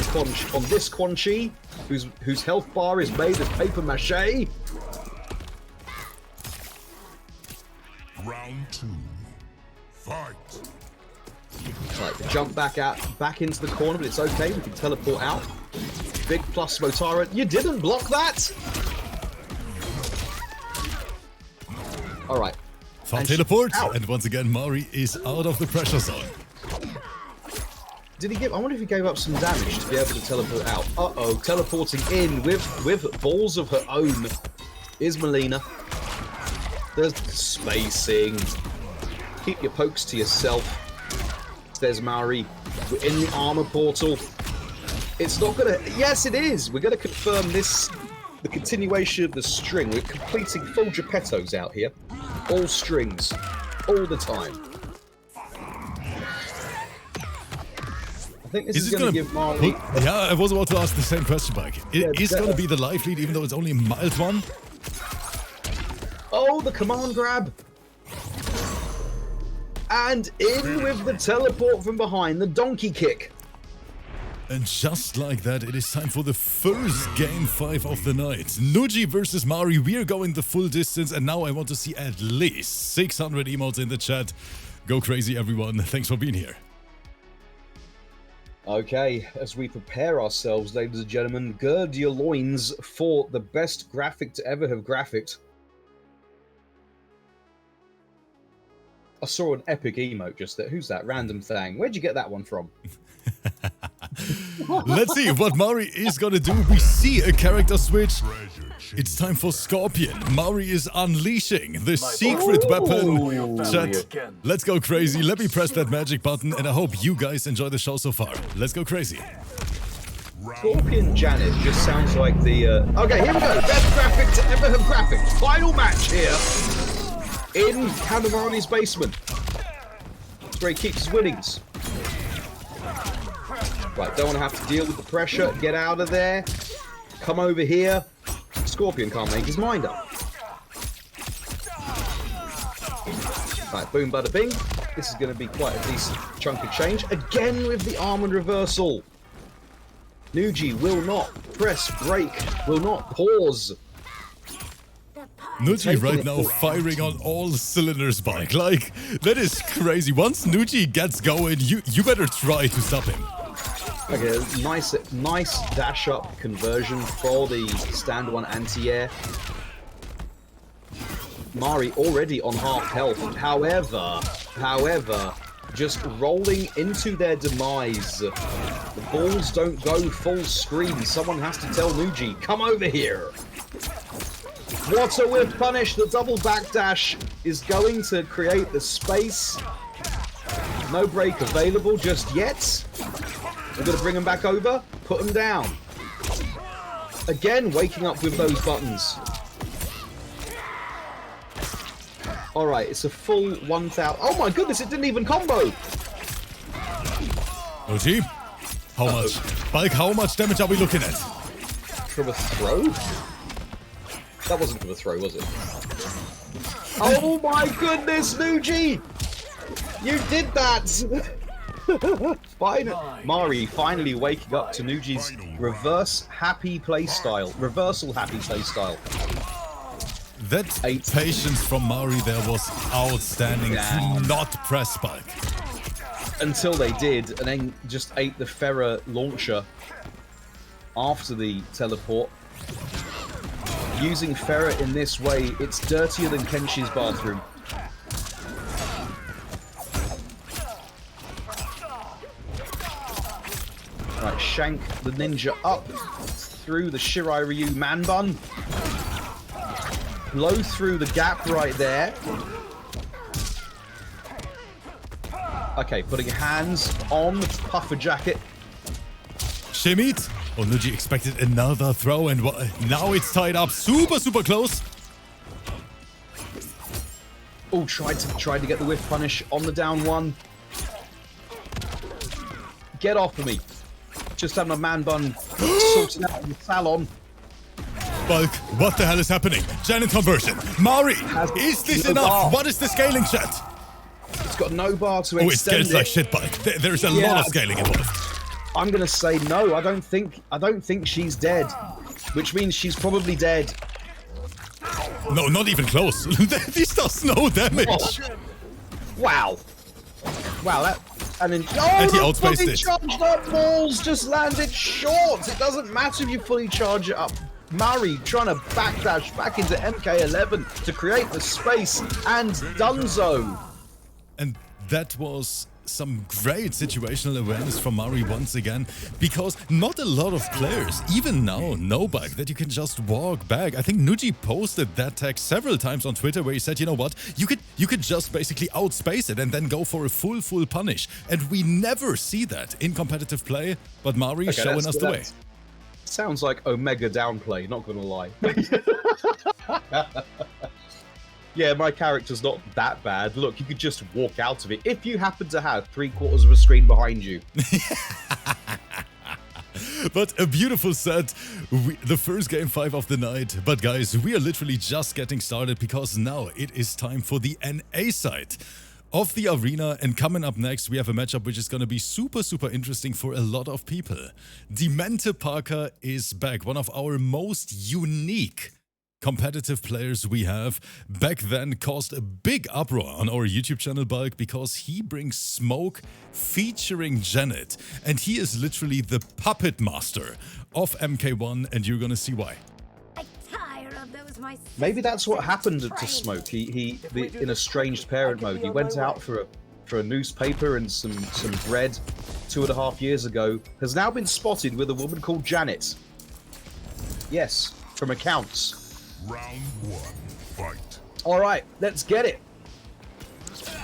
Speaker 2: this QUANCHI, whose health bar is made of paper mache.
Speaker 3: Round 2. Fight.
Speaker 2: Right, jump back into the corner, but it's okay. We can teleport out. Big plus Motara. You didn't block that. All right.
Speaker 1: Fun teleport, and once again, Mari is out of the pressure zone.
Speaker 2: Did he give? I wonder if he gave up some damage to be able to teleport out. Uh-oh, teleporting in with balls of her own is MILEENA. There's spacing. Keep your pokes to yourself. There's Mari. We're in the armor portal. It's not gonna. Yes, it is. We're gonna confirm this. The continuation of the string. We're completing full Geppettos out here. All strings, all the time. I think this is going to give Mari...
Speaker 1: Yeah, I was about to ask the same question, Mike. It is going to be the life lead, even though it's only a mild one.
Speaker 2: Oh, the command grab. And in with the teleport from behind, the donkey kick.
Speaker 1: And just like that, it is time for the first game 5 of the night. NUGI versus Mari. We are going the full distance, and now I want to see at least 600 emotes in the chat. Go crazy, everyone. Thanks for being here.
Speaker 2: Okay, as we prepare ourselves, ladies and gentlemen, gird your loins for the best graphic to ever have graphicked. I saw an epic emote just there. Who's that? Random thing. Where'd you get that one from?
Speaker 1: Let's see what Mari is gonna do. We see a character switch. It's time for Scorpion. Mari is unleashing the secret weapon. Chat, let's go crazy. Let me press that magic button, and I hope you guys enjoy the show so far. Let's go crazy.
Speaker 2: Scorpion Janet just sounds like the... Okay, here we go. Best graphic to ever have graphicked. Final match here in Kanamani's basement. That's where he keeps his winnings. Right, don't want to have to deal with the pressure. Get out of there. Come over here. Scorpion can't make his mind up. Right, boom, bada bing. This is going to be quite a decent chunk of change. Again with the armored reversal. NUGI will not press break, will not pause.
Speaker 1: NUGI right now firing on all cylinders, Bike. Like, that is crazy. Once NUGI gets going, you better try to stop him.
Speaker 2: Okay, nice dash up conversion for the stand one anti-air. Mari already on half health. However, just rolling into their demise. The balls don't go full screen. Someone has to tell NUGI, come over here. What a whip punish. The double backdash is going to create the space. No break available just yet. We're going to bring him back over, put him down. Again, waking up with those buttons. Alright, it's a full 1,000. Oh my goodness, it didn't even combo!
Speaker 1: NUGI, how much? Bike, how much damage are we looking at?
Speaker 2: From a throw? That wasn't from a throw, was it? Oh my goodness, NUGI! You did that! Mari finally waking up to NUGI's reversal happy playstyle.
Speaker 1: That patience from Mari there was outstanding. Do not press Bike.
Speaker 2: Until they did, and then just ate the Ferra launcher after the teleport. Using Ferra in this way, it's dirtier than Kenshi's bathroom. Right, shank the ninja up through the Shirai Ryu man bun. Blow through the gap right there. Okay, putting hands on Puffer Jacket.
Speaker 1: Shimmied. Oh, NUGI expected another throw, and now it's tied up. Super close.
Speaker 2: Oh, tried to get the whiff punish on the down one. Get off of me. Just having a man bun sorting out in the salon.
Speaker 1: Bulk, what the hell is happening? Janet conversion. Mari, is this
Speaker 2: no
Speaker 1: enough?
Speaker 2: bar.
Speaker 1: What is the scaling, chat?
Speaker 2: It's got no bar to
Speaker 1: Oh, it
Speaker 2: extend
Speaker 1: scales like shit, Bulk. There's a lot of scaling involved.
Speaker 2: I'm gonna say no. I don't think she's dead, which means she's probably dead.
Speaker 1: No, not even close. This does no damage.
Speaker 2: Oh. Wow. Wow, that... And then... Oh,
Speaker 1: And he
Speaker 2: the
Speaker 1: outspaced
Speaker 2: fully
Speaker 1: it.
Speaker 2: charged up balls just landed short. It doesn't matter if you fully charge it up. Murray trying to backdash back into MK11 to create the space, and Dunzo.
Speaker 1: And that was some great situational awareness from Mari once again, because not a lot of players, even now, know back that you can just walk back. I think NUGI posted that tag several times on Twitter where he said, you know what, you could just basically outspace it and then go for a full punish. And we never see that in competitive play, but Mari showing us the way.
Speaker 2: Sounds like Omega downplay, not gonna lie. Yeah, my character's not that bad. Look, you could just walk out of it if you happen to have 3/4 of a screen behind you.
Speaker 1: But a beautiful set, the first game 5 of the night. But guys, we are literally just getting started, because now it is time for the NA side of the arena. And coming up next, we have a matchup which is going to be super interesting for a lot of people. DEMENTEPARKER is back, one of our most unique competitive players we have. Back then caused a big uproar on our YouTube channel, Bulk, because he brings smoke featuring Janet, and he is literally the puppet master of MK1, and you're gonna see why.
Speaker 2: Maybe that's what happened to Smoke. He in estranged parent mode. He went out for a newspaper and some bread 2.5 years ago. Has now been spotted with a woman called Janet. Yes, from accounts.
Speaker 3: Round 1, fight.
Speaker 2: All right, let's get it.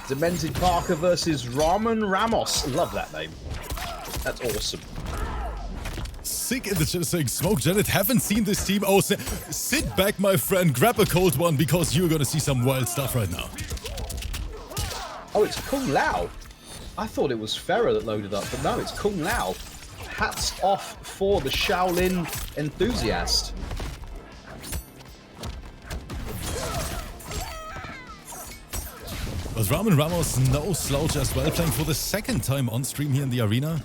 Speaker 2: DEMENTEPARKER versus Ramen Ramos. Love that name. That's awesome.
Speaker 1: Sick in the chat saying, Smoke Janet, haven't seen this team. Oh, sit back, my friend, grab a cold one, because you're gonna see some wild stuff right now.
Speaker 2: Oh, it's Kung Lao. I thought it was Farah that loaded up, but no, it's Kung Lao. Hats off for the Shaolin enthusiast.
Speaker 1: But Ramen Ramos, no slouch as well, playing for the second time on stream here in the arena.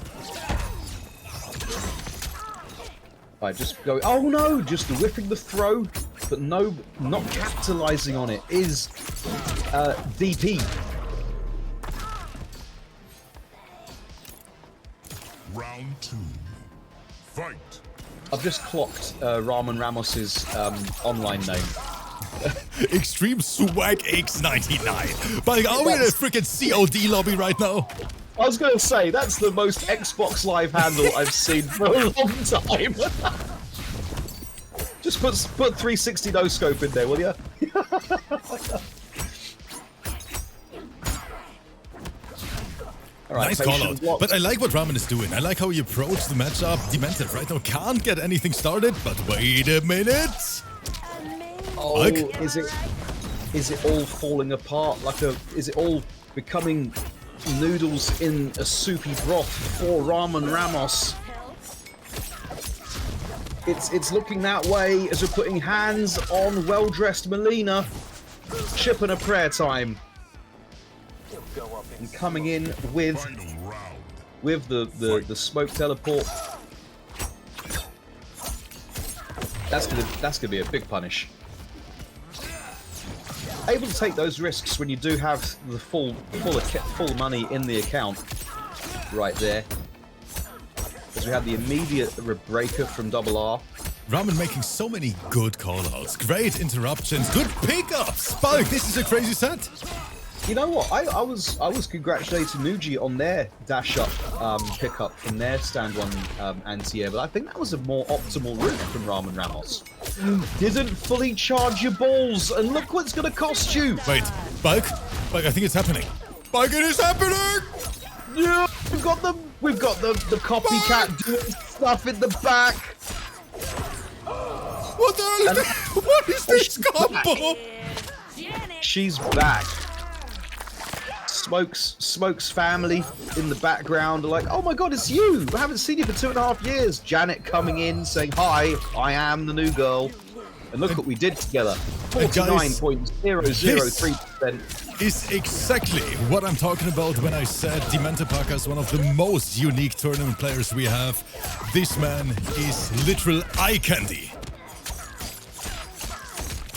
Speaker 2: Right, just go. Oh no, just whipping the throw, but no, not capitalizing on it is DP.
Speaker 3: Round 2, fight.
Speaker 2: I've just clocked Ramen Ramos's online name.
Speaker 1: Extreme Swag X99. But are we in a freaking COD lobby right now?
Speaker 2: I was going to say, that's the most Xbox Live handle I've seen for a long time. Just put 360 no scope in there, will you?
Speaker 1: Nice call out. But I like what Ramen is doing. I like how he approached the matchup. Demented right now can't get anything started, but wait a minute.
Speaker 2: Oh, is it all falling apart? Is it all becoming noodles in a soupy broth for Ramen Ramos? It's looking that way as we're putting hands on well-dressed MILEENA. Chip and a prayer time. And coming in with the smoke teleport. That's gonna be a big punish. Able to take those risks when you do have the full money in the account right there. As we have the immediate breaker from RR.
Speaker 1: Ramen making so many good callouts, great interruptions, good pickups. Bulk, this is a crazy set.
Speaker 2: You know what? I was congratulating NUGI on their dash up pickup from their stand one anti-air, but I think that was a more optimal route from Ramen Ramos. Didn't fully charge your balls, and look what's gonna cost you.
Speaker 1: Wait, Bulk, I think it's happening. Bulk, it is happening.
Speaker 2: Yeah, we've got the copycat doing stuff in the back.
Speaker 1: What the hell is this? What is this combo?
Speaker 2: She's back. Smoke's family in the background are like, oh my god, it's you! I haven't seen you for 2.5 years. Janet coming in saying, hi, I am the new girl. And look what we did together. 49.003%.
Speaker 1: Is exactly what I'm talking about when I said DEMENTEPARKER is one of the most unique tournament players we have. This man is literal eye candy.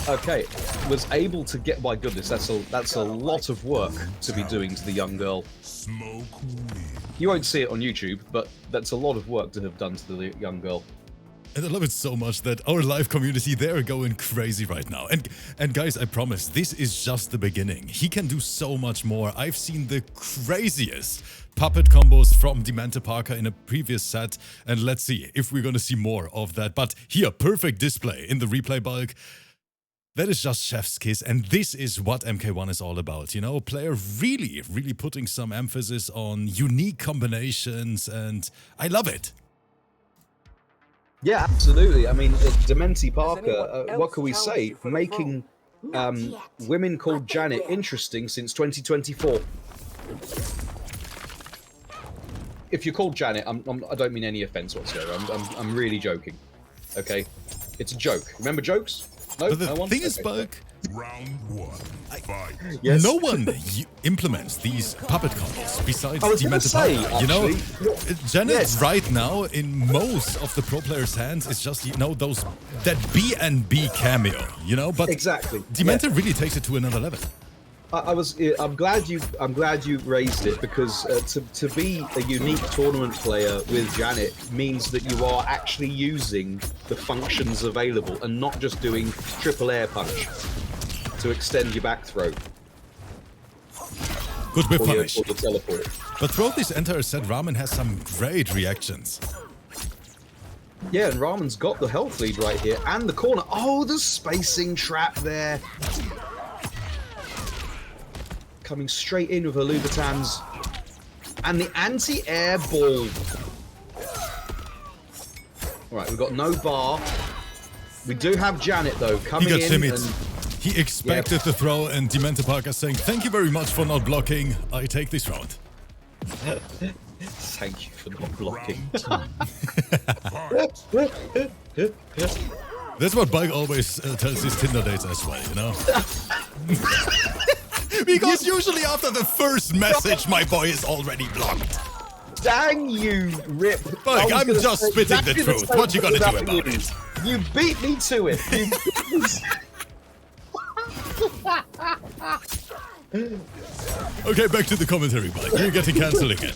Speaker 2: Okay, was able to get. My goodness, that's a lot of work to be doing to the young girl.
Speaker 3: Smoke weed.
Speaker 2: You won't see it on YouTube, but that's a lot of work to have done to the young girl.
Speaker 1: And I love it so much that our live community, they're going crazy right now. And guys, I promise, this is just the beginning. He can do so much more. I've seen the craziest puppet combos from Dementeparker in a previous set. And let's see if we're going to see more of that. But here, perfect display in the replay bulk. That is just chef's kiss, and this is what MK1 is all about, you know? Player really, really putting some emphasis on unique combinations, and I love it.
Speaker 2: Yeah, absolutely. I mean, Dementeparker, what can we say? Making women called Janet interesting since 2024. If you're called Janet, I don't mean any offense whatsoever. I'm really joking. Okay, it's a joke. Remember jokes? No,
Speaker 1: But the
Speaker 2: no one?
Speaker 1: thing is,
Speaker 2: Okay.
Speaker 1: Bulk,
Speaker 3: Round one. Fight.
Speaker 2: Yes.
Speaker 1: no one implements these puppet combos besides
Speaker 2: I was gonna say,
Speaker 1: Dementeparker. You know,
Speaker 2: actually,
Speaker 1: Janet
Speaker 2: yes.
Speaker 1: right now in most of the pro players' hands is just, you know, that B&B cameo, you know? But
Speaker 2: Exactly.
Speaker 1: Dementor really takes it to another level.
Speaker 2: I'm glad you raised it, because to be a unique tournament player with Janet means that you are actually using the functions available and not just doing triple air punch to extend your back throw
Speaker 1: Good whip
Speaker 2: or
Speaker 1: punish.
Speaker 2: the teleport.
Speaker 1: But throughout this entire set, Ramen has some great reactions.
Speaker 2: Yeah, and Ramen's got the health lead right here and the corner. Oh, the spacing trap there. Coming straight in with her Louboutins. And the anti-air ball. Alright, we've got no bar. We do have Janet, though,
Speaker 1: He
Speaker 2: coming
Speaker 1: got
Speaker 2: in.
Speaker 1: timid.
Speaker 2: And
Speaker 1: He expected the throw, and Dementeparker saying, "Thank you very much for not blocking. I take this round."
Speaker 2: thank you for not blocking.
Speaker 1: That's what Bike always tells his Tinder dates as well, you know? Because usually after the first message, my boy is already blocked.
Speaker 2: Dang you, Rip.
Speaker 1: Bike,
Speaker 2: I was
Speaker 1: I'm
Speaker 2: gonna
Speaker 1: just
Speaker 2: say
Speaker 1: spitting
Speaker 2: exactly
Speaker 1: the truth.
Speaker 2: same
Speaker 1: What you gonna do
Speaker 2: thing
Speaker 1: about
Speaker 2: you.
Speaker 1: it?
Speaker 2: You beat me to it. You beat me.
Speaker 1: Okay, back to the commentary, Bike. You're getting cancelled again.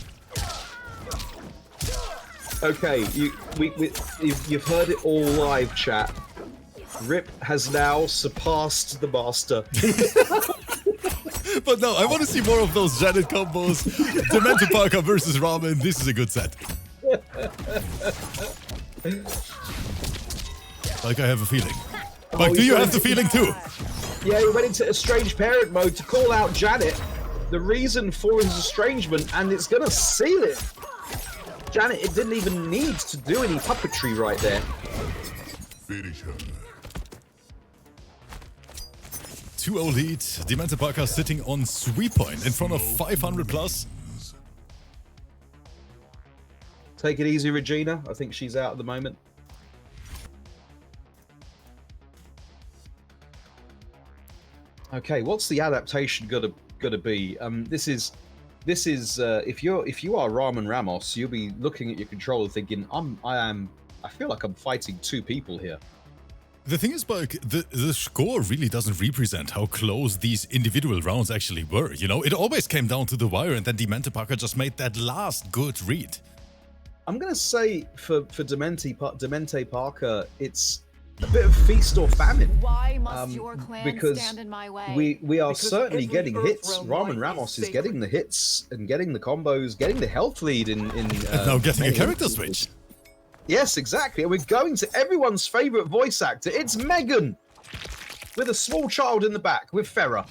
Speaker 2: Okay, you've heard it all live, chat. Rip has now surpassed the master.
Speaker 1: But no, I want to see more of those Janet combos. Dementeparker versus Ramen. This is a good set. Like, I have a feeling. Like, do
Speaker 2: he's
Speaker 1: you
Speaker 2: going
Speaker 1: have the
Speaker 2: to-
Speaker 1: feeling too?
Speaker 2: Yeah, he went into estranged parent mode to call out Janet, the reason for his estrangement, and it's gonna seal it. Janet, it didn't even need to do any puppetry right there.
Speaker 3: Finish her.
Speaker 1: 2-0 lead. Dementeparker sitting on sweep point in front of 500 plus.
Speaker 2: Take it easy, Regina. I think she's out at the moment. Okay, what's the adaptation gonna be? This is if you are Ramen Ramos, you'll be looking at your controller thinking, I feel like I'm fighting two people here.
Speaker 1: The thing is, Bulk, the score really doesn't represent how close these individual rounds actually were, you know? It always came down to the wire, and then Dementeparker just made that last good read.
Speaker 2: I'm gonna say for Dementeparker, it's a bit of feast or famine.
Speaker 5: Why must your clan
Speaker 2: because
Speaker 5: stand in my way?
Speaker 2: we are
Speaker 6: Because
Speaker 2: certainly
Speaker 6: every
Speaker 2: getting
Speaker 6: Earth
Speaker 2: hits.
Speaker 6: realm
Speaker 2: Ramen
Speaker 6: light
Speaker 2: Ramos
Speaker 6: is
Speaker 2: is getting the hits and getting the combos, getting the health lead in
Speaker 1: And now getting a
Speaker 2: many
Speaker 1: character
Speaker 2: instances.
Speaker 1: switch.
Speaker 2: Yes, exactly. And we're going to everyone's favorite voice actor. It's Megan, with a small child in the back with Farah.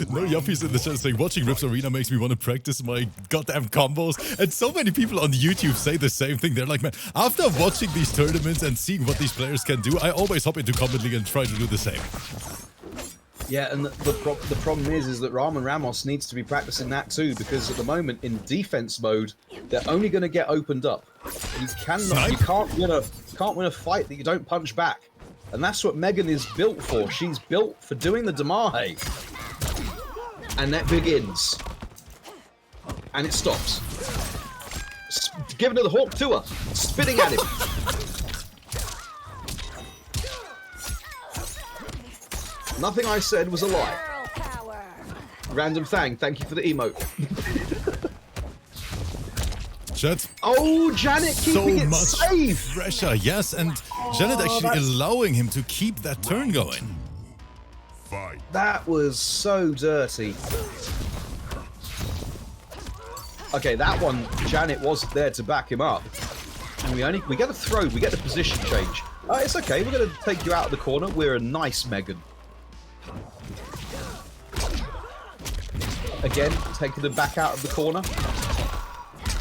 Speaker 1: No yuppies in the chat saying, watching Rips Arena makes me want to practice my goddamn combos. And so many people on YouTube say the same thing. They're like, man, after watching these tournaments and seeing what these players can do, I always hop into Combat League and try to do the same.
Speaker 2: Yeah, and the problem is that Ramen Ramos needs to be practicing that too, because at the moment in defense mode, they're only going to get opened up. You can't win a fight that you don't punch back, and that's what Megan is built for. She's built for doing the Damahe, and that begins, and it stops. Giving her the hawk to her, spitting at him. Nothing I said was a lie. Random Thang, thank you for the emote.
Speaker 1: Chat.
Speaker 2: Oh, Janet keeping
Speaker 1: So
Speaker 2: it
Speaker 1: much
Speaker 2: safe.
Speaker 1: pressure, yes, and Janet actually allowing him to keep that turn going.
Speaker 3: Fight.
Speaker 2: That was so dirty. Okay, that one, Janet wasn't there to back him up. And we get a throw, we get a position change. It's okay, we're going to take you out of the corner. We're a nice Megan. Again, taking them back out of the corner.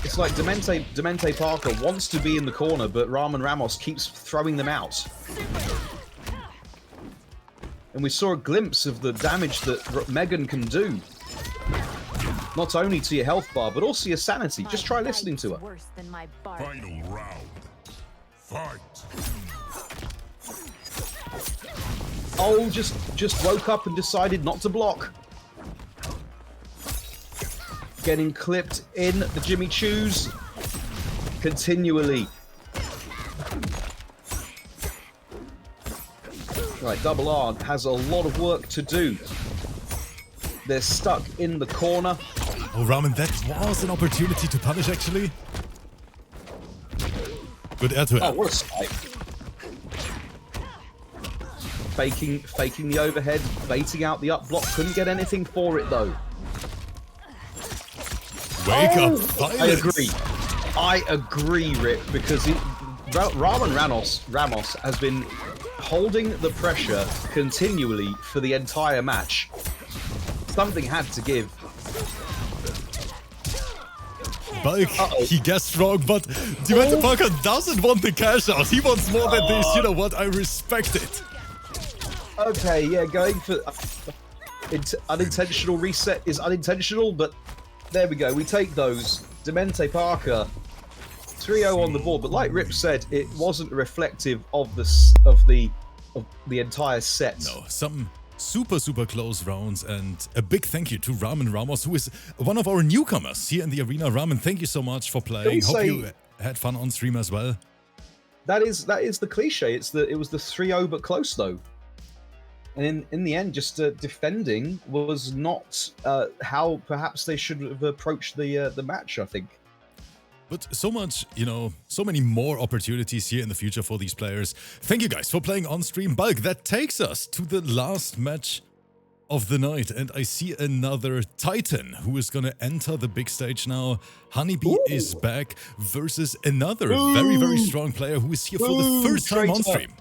Speaker 2: It's like Demente Parker wants to be in the corner, but Ramen Ramos keeps throwing them out. And we saw a glimpse of the damage that Megan can do. Not only to your health bar, but also your sanity. Just try listening to her.
Speaker 5: Worse than my bark.
Speaker 3: Final round. Fight.
Speaker 2: Oh, just woke up and decided not to block. Getting clipped in the Jimmy Choos continually. Right, Double R has a lot of work to do. They're stuck in the corner.
Speaker 1: Oh, Ramen, that was an opportunity to punish, actually. Good air to air.
Speaker 2: Oh, what a spike. Faking the overhead, baiting out the up block. Couldn't get anything for it, though.
Speaker 1: Wake up,
Speaker 2: violence. I agree, Rip, because Ramen Ramos has been holding the pressure continually for the entire match. Something had to give.
Speaker 1: Bulk, he guessed wrong, but Dementeparker doesn't want the cash out. He wants more than this. You know what? I respect it.
Speaker 2: Okay, yeah, going for unintentional reset is unintentional, but there we go. We take those. Dementeparker 3-0 on the board, but like Rip said, it wasn't reflective of the entire set.
Speaker 1: No, some super close rounds, and a big thank you to Ramen Ramos, who is one of our newcomers here in the arena. Ramen, thank you so much for playing. Hope you had fun on stream as well.
Speaker 2: That is the cliche. It was the 3-0 but close though. And in the end, just defending was not how perhaps they should have approached the match, I think.
Speaker 1: But so much, so many more opportunities here in the future for these players. Thank you guys for playing on stream. Bulk, that takes us to the last match of the night. And I see another Titan who is going to enter the big stage now. Honeybee is back versus another very strong player who is here for the first time on stream.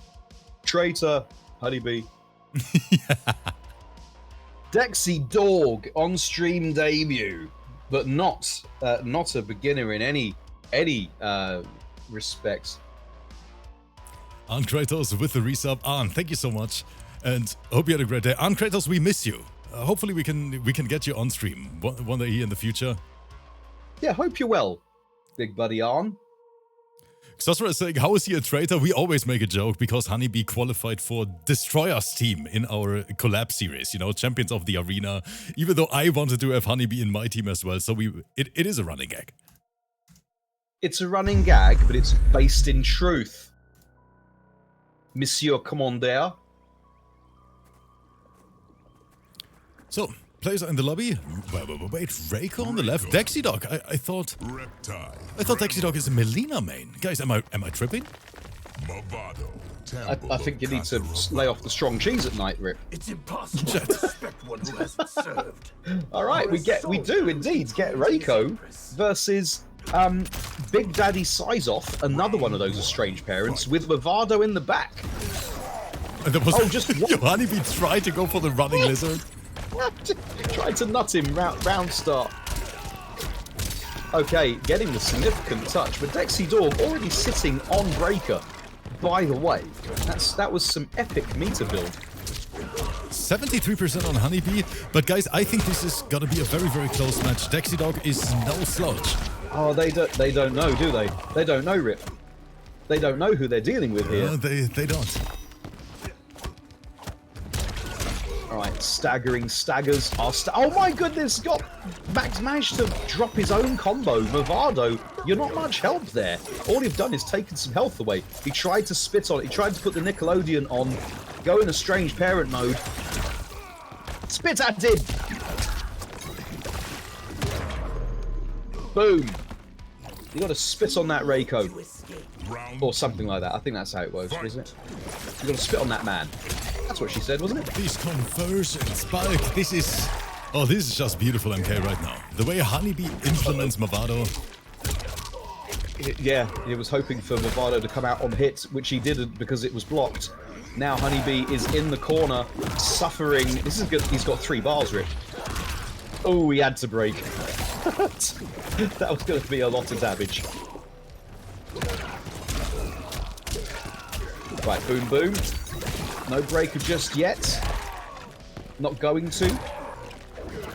Speaker 2: Traitor, Honeybee. DEXYDAWG on stream debut, but not a beginner in any respects.
Speaker 1: And Kratos with the resub. An, thank you so much, and hope you had a great day. And Kratos, we miss you. Hopefully we can get you on stream one day here in the future.
Speaker 2: Yeah, hope you're well, big buddy Arn.
Speaker 1: Xosra is saying, how is he a traitor? We always make a joke because Honeybee qualified for Destroyer's team in our collab series, Champions of the Arena, even though I wanted to have Honeybee in my team as well, so it is a running gag.
Speaker 2: It's a running gag, but it's based in truth. Monsieur Commander.
Speaker 1: So, players are in the lobby. Wait, Reiko on the left. DEXYDAWG. I thought DEXYDAWG is a MILEENA main. Guys, am I tripping?
Speaker 2: I think you need to lay off the strong cheese at night, Rip.
Speaker 6: It's impossible to respect one who hasn't served.
Speaker 2: All right, we do indeed get Reiko versus Big Daddy Size-Off, another one of those estranged parents, with Movado in the back.
Speaker 1: And there was Honeybee tried to go for the running lizard.
Speaker 2: Tried to nut him round start. Okay, getting the significant touch, but DEXYDAWG already sitting on Breaker. By the way, that was some epic meter build.
Speaker 1: 73% on Honeybee, but guys, I think this is gonna be a very close match. DEXYDAWG is no slouch.
Speaker 2: Oh, they don't know, do they? They don't know, Rip. They don't know who they're dealing with here.
Speaker 1: They don't.
Speaker 2: Alright, staggers. Oh my goodness, Max managed to drop his own combo. Movado, you're not much help there. All you've done is taken some health away. He tried to spit on it. He tried to put the Nickelodeon on, go in a strange parent mode. Spit at him! Boom! You gotta spit on that Reiko. Or something like that. I think that's how it works, isn't it? You gotta spit on that man. That's what she said, wasn't it?
Speaker 1: These conversions, Bulk, this is... Oh, this is just beautiful MK right now. The way Honeybee implements Movado.
Speaker 2: Yeah, he was hoping for Movado to come out on hit, which he didn't because it was blocked. Now Honeybee is in the corner, suffering. This is good. He's got 3 bars, Rip. Oh, he had to break. That was going to be a lot of damage. Right, boom, boom. No breaker just yet. Not going to.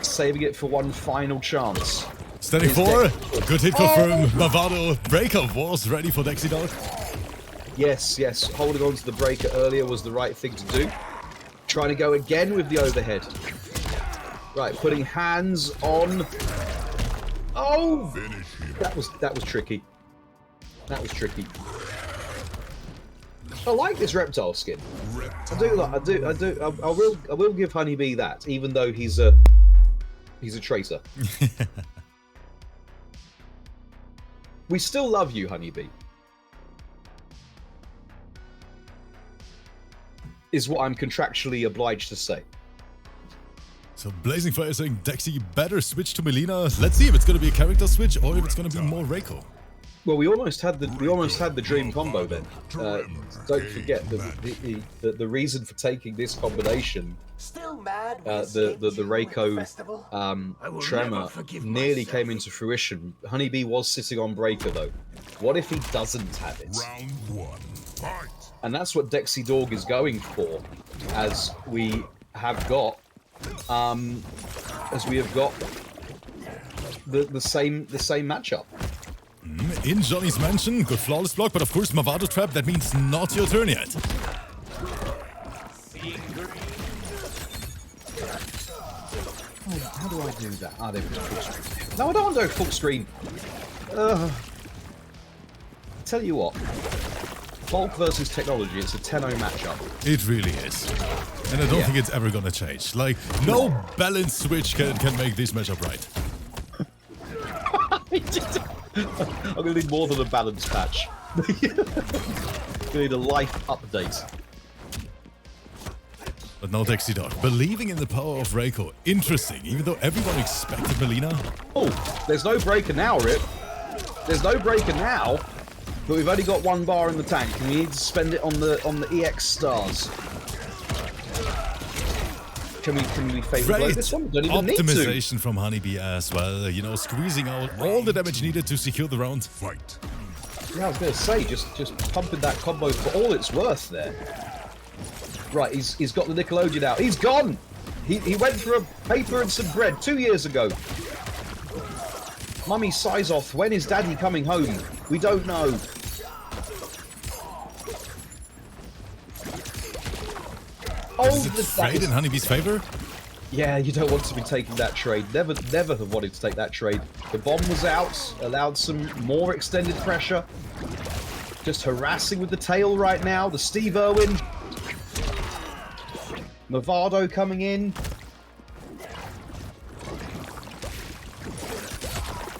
Speaker 2: Saving it for one final chance.
Speaker 1: Standing 4. Good hit confirmed. Movado breaker was ready for DEXYDAWG.
Speaker 2: Yes, yes. Holding on to the breaker earlier was the right thing to do. Trying to go again with the overhead. Right, putting hands on. Oh, that was tricky. That was tricky. I like this reptile skin. I do. I will give Honeybee that, even though he's a traitor. We still love you, Honeybee. Is what I'm contractually obliged to say.
Speaker 1: So Blazing Fire saying Dexy better switch to MILEENA. Let's see if it's going to be a character switch or if it's going to be more Reiko.
Speaker 2: Well, we almost had the dream combo then. Don't forget the reason for taking this combination. The Reiko Tremor nearly came into fruition. Honeybee was sitting on breaker though. What if he doesn't have it?
Speaker 3: Round 1. Fight.
Speaker 2: And that's what DEXYDAWG is going for, as we have got the same matchup.
Speaker 1: In Johnny's mansion, good flawless block, but of course Movado trap, that means not your turn yet.
Speaker 2: Oh, how do I do that? Ah, they've full screen. No, I don't want to go full screen. Tell you what. Bulk versus technology, it's a 10-0 matchup.
Speaker 1: It really is. And I don't think it's ever gonna change. Like, no balance switch can make this matchup right.
Speaker 2: I'm gonna need more than a balance patch. Gonna need a life update.
Speaker 1: But now DEXYDAWG, believing in the power of Reiko. Interesting, even though everyone expected MILEENA.
Speaker 2: Oh, there's no breaker now, Rip. There's no breaker now. But we've only got 1 bar in the tank, and we need to spend it on the EX stars. Can we favour blow this one? Don't even need to.
Speaker 1: Optimization from Honeybee as well. You know, squeezing out all the damage needed to secure the round.
Speaker 3: Fight.
Speaker 2: Yeah, I was going to say, just pumping that combo for all it's worth there. Right, he's got the Nickelodeon out. He's gone. He went for a paper and some bread 2 years ago. Mummy Sizoth, when is Daddy coming home? We don't know. Oh,
Speaker 1: is it trade in Honeybee's favor?
Speaker 2: Yeah, you don't want to be taking that trade. Never have wanted to take that trade. The bomb was out, allowed some more extended pressure. Just harassing with the tail right now. The Steve Irwin. Movado coming in.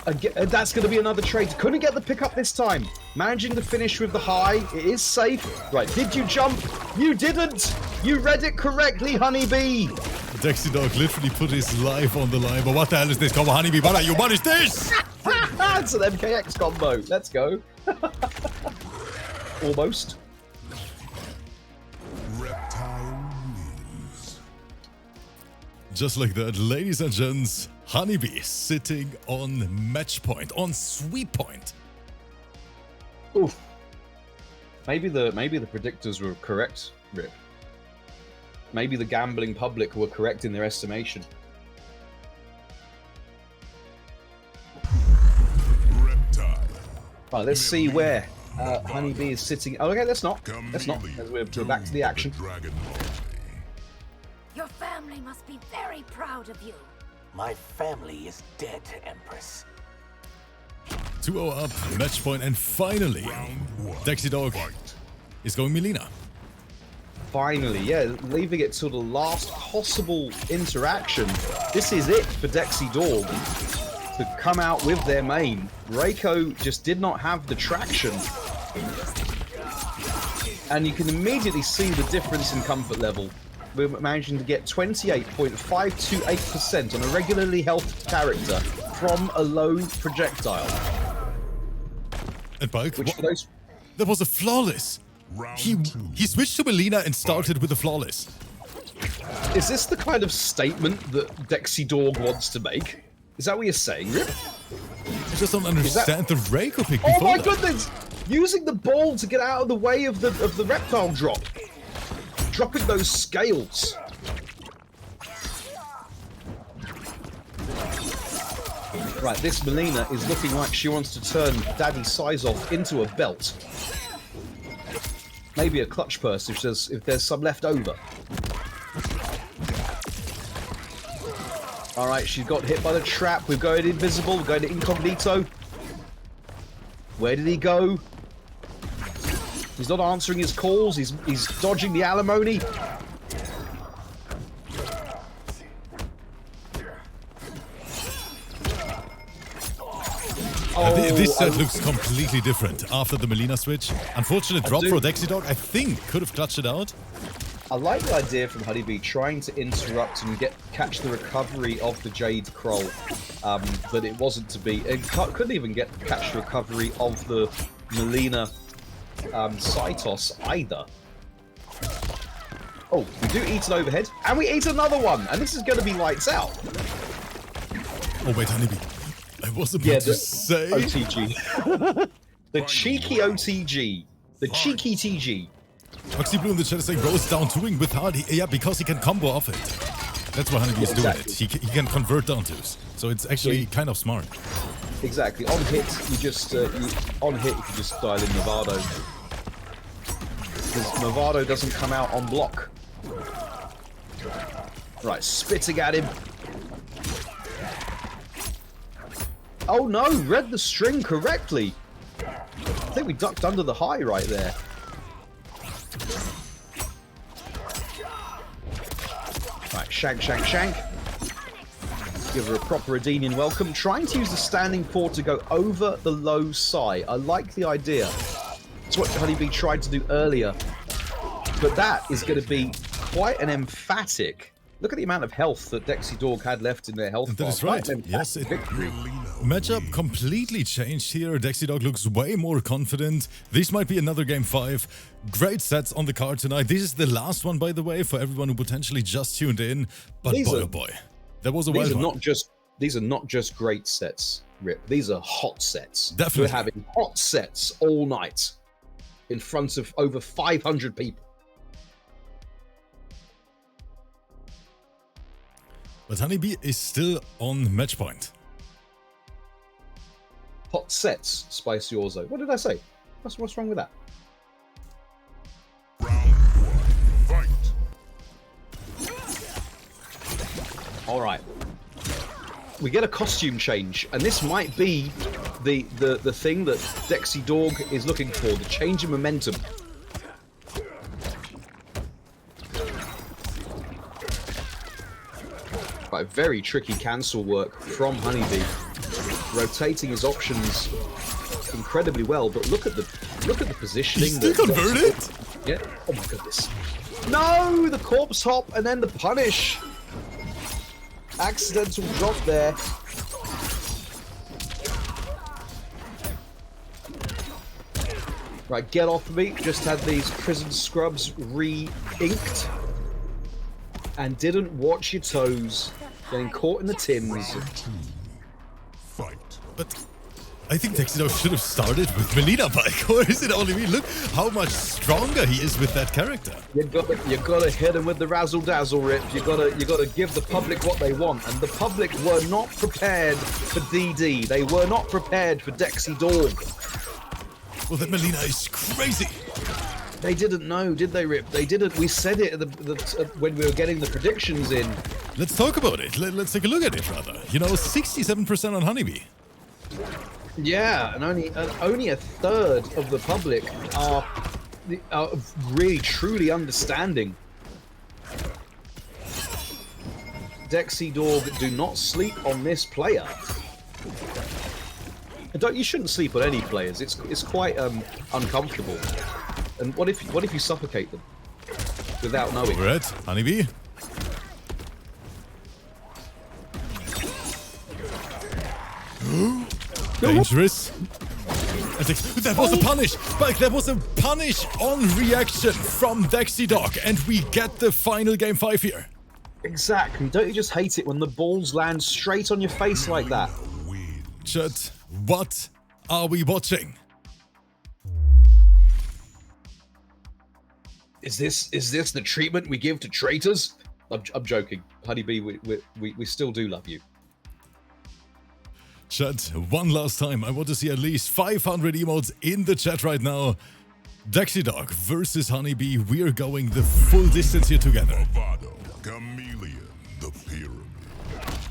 Speaker 2: That's going to be another trade. Couldn't get the pickup this time. Managing to finish with the high. It is safe. Right, did you jump? You didn't. You read it correctly, Honeybee.
Speaker 1: DEXYDAWG literally put his life on the line. But what the hell is this combo, Honeybee? What are you? What is this?
Speaker 2: It's an MKX combo. Let's go. Almost.
Speaker 3: Reptile wins.
Speaker 1: Just like that, ladies and gents, Honeybee sitting on match point, on sweep point.
Speaker 2: Oof. Maybe the predictors were correct, Rip. Maybe the gambling public were correct in their estimation.
Speaker 3: Reptile.
Speaker 2: Right, let's see where Honeybee is sitting. Oh, okay, let's not. Let's not. We're back to the action.
Speaker 4: Your family must be very proud of you.
Speaker 6: My family is dead, Empress.
Speaker 1: 2-0 up, match point, and finally, DEXYDAWG is going MILEENA.
Speaker 2: Finally, yeah, leaving it to the last possible interaction. This is it for DEXYDAWG to come out with their main. REIKO just did not have the traction. And you can immediately see the difference in comfort level. We're managing to get 28.528% on a regularly healthed character from a low projectile.
Speaker 1: And Bulk,
Speaker 2: Which for those...
Speaker 1: that was a flawless. He switched to MILEENA and started with a flawless.
Speaker 2: Is this the kind of statement that DEXYDAWG wants to make? Is that what you're saying, Rip?
Speaker 1: I just don't understand the REIKO pick
Speaker 2: Oh
Speaker 1: before
Speaker 2: my
Speaker 1: that.
Speaker 2: goodness! Using the ball to get out of the way of the reptile drop. Dropping those scales. Right, this MILEENA is looking like she wants to turn Daddy Sizov into a belt. Maybe a clutch purse if there's some left over. Alright, she got hit by the trap. We're going invisible, we're going to incognito. Where did he go? He's not answering his calls, he's dodging the alimony.
Speaker 1: This set looks completely different after the MILEENA switch. Unfortunate drop for DEXYDAWG, I think, could have clutched it out.
Speaker 2: I like the idea from HONEYBEE trying to interrupt and catch the recovery of the Jade Kroll, but it wasn't to be. It couldn't even catch the recovery of the MILEENA Cytos either. Oh, we do eat an overhead, and we eat another one, and this is going to be lights out.
Speaker 1: Oh wait, HONEYBEE. I was about to say...
Speaker 2: OTG. The cheeky OTG. The cheeky TG.
Speaker 1: Foxy Blue in the chat is saying, bro is down twoing with hard. Yeah, because he can combo off it. That's why HONEYBEE is doing it. He can convert down twos. So it's actually kind of smart.
Speaker 2: Exactly. On hit, you just you can just dial in Movado. Because Movado doesn't come out on block. Right, spitting at him. Oh no, read the string correctly. I think we ducked under the high right there. Right, shank, shank, shank. Give her a proper Adenian welcome. Trying to use the standing paw to go over the low side. I like the idea. It's what HONEYBEE tried to do earlier. But that is going to be quite an emphatic... Look at the amount of health that DEXYDAWG had left in their health bar.
Speaker 1: That is right. Yes, matchup completely changed here. DEXYDAWG looks way more confident. This might be another game 5. Great sets on the card tonight. This is the last one, by the way, for everyone who potentially just tuned in. But boy, oh boy, that was a wild one.
Speaker 2: These are not just great sets, Rip. These are hot sets.
Speaker 1: Definitely.
Speaker 2: We're having hot sets all night in front of over 500 people.
Speaker 1: But HONEYBEE is still on match point.
Speaker 2: Hot sets, Spicy Orzo. What did I say? What's wrong with that?
Speaker 3: Round 1, fight.
Speaker 2: All right. We get a costume change, and this might be the thing that DEXYDAWG is looking for, the change in momentum. Right, very tricky cancel work from HONEYBEE, rotating his options incredibly well. But look at the positioning.
Speaker 1: He still converted?
Speaker 2: Yeah. Oh my goodness. No, the corpse hop and then the punish. Accidental drop there. Right, get off of me. Just had these prison scrubs re-inked. And didn't watch your toes. Getting caught in the Tims.
Speaker 3: Fight.
Speaker 1: But I think DEXYDAWG should have started with MILEENA Bike, or is it only me? Look how much stronger he is with that character.
Speaker 2: You gotta hit him with the razzle dazzle, Rip. You gotta give the public what they want, and the public were not prepared for DD. They were not prepared for DEXYDAWG.
Speaker 1: Well, that MILEENA is crazy.
Speaker 2: They didn't know, did they, Rip? They didn't. We said it when we were getting the predictions in.
Speaker 1: Let's talk about it. Let's take a look at it, rather. You know, 67% on HONEYBEE.
Speaker 2: Yeah, and only a third of the public are really truly understanding. DEXYDAWG, do not sleep on this player. And you shouldn't sleep on any players. It's quite uncomfortable. And what if you suffocate them without knowing?
Speaker 1: Red, Honeybee. Dangerous. That was a punish! But that was a punish on reaction from DEXYDAWG, and we get the final game 5 here.
Speaker 2: Exactly. Don't you just hate it when the balls land straight on your face like that?
Speaker 1: Chat, what are we watching?
Speaker 2: Is this the treatment we give to traitors? I'm joking. Honeybee, we still do love you.
Speaker 1: Chat, one last time, I want to see at least 500 emotes in the chat right now. DEXYDAWG versus Honeybee, we are going the full distance here together.
Speaker 3: Bravado, chameleon, the pyramid.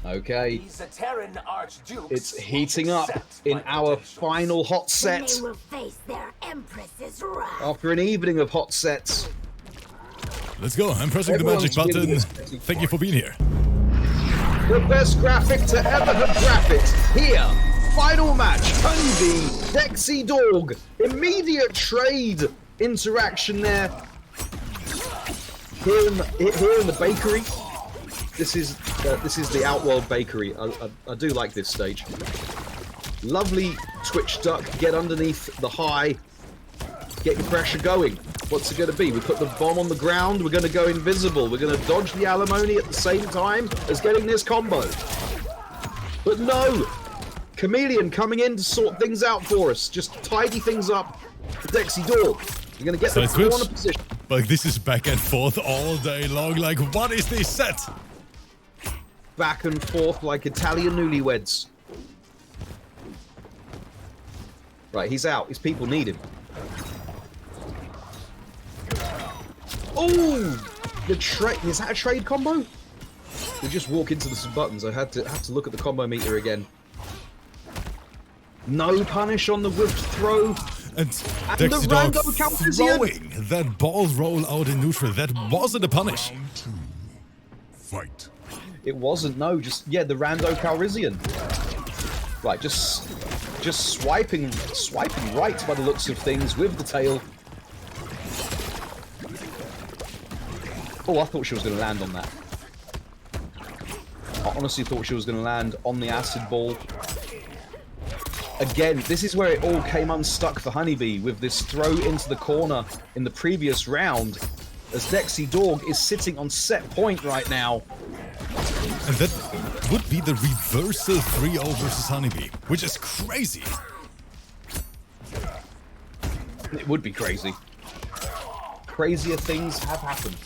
Speaker 2: Okay,
Speaker 6: These Terran archdukes
Speaker 2: it's
Speaker 6: will
Speaker 2: heating up
Speaker 6: accept
Speaker 2: in
Speaker 6: my
Speaker 2: our
Speaker 6: credentials.
Speaker 2: final hot
Speaker 4: Then
Speaker 2: set.
Speaker 4: they will face their Empress's wrath.
Speaker 2: After an evening of hot sets.
Speaker 1: Let's go, I'm pressing
Speaker 2: Everyone's
Speaker 1: the magic button.
Speaker 2: feeling this.
Speaker 1: Thank you for being here.
Speaker 2: The best graphic to ever have graphics here. Final match, Honeybee, DEXYDAWG. Immediate trade interaction there. Here in the bakery. This is the Outworld Bakery. I do like this stage. Lovely Twitch duck. Get underneath the high. Get your pressure going. What's it going to be? We put the bomb on the ground. We're going to go invisible. We're going to dodge the alimony at the same time as getting this combo. But no! Chameleon coming in to sort things out for us. Just tidy things up for DEXYDAWG. We're going to get the
Speaker 1: Side
Speaker 2: corner
Speaker 1: switch.
Speaker 2: position.
Speaker 1: Like, this is back and forth all day long. Like, what is this set?
Speaker 2: Back and forth like Italian newlyweds. Right, he's out. His people need him. Oh! The trade. Is that a trade combo? We just walk into some buttons. I had to look at the combo meter again. No punish on the whipped throw.
Speaker 1: And
Speaker 2: the rando
Speaker 1: DEXYDAWG
Speaker 2: counters in.
Speaker 1: throwing that ball roll out in neutral. That wasn't a punish.
Speaker 3: Round 2. Fight.
Speaker 2: It wasn't. No, just the rando Calrissian. Right, just swiping right by the looks of things with the tail. Oh, I thought she was going to land on that. I honestly thought she was going to land on the acid ball. Again, this is where it all came unstuck for Honeybee with this throw into the corner in the previous round, as DEXYDAWG is sitting on set point right now.
Speaker 1: And that would be the reversal 3-0 versus Honeybee, which is crazy.
Speaker 2: It would be crazy. Crazier things have happened.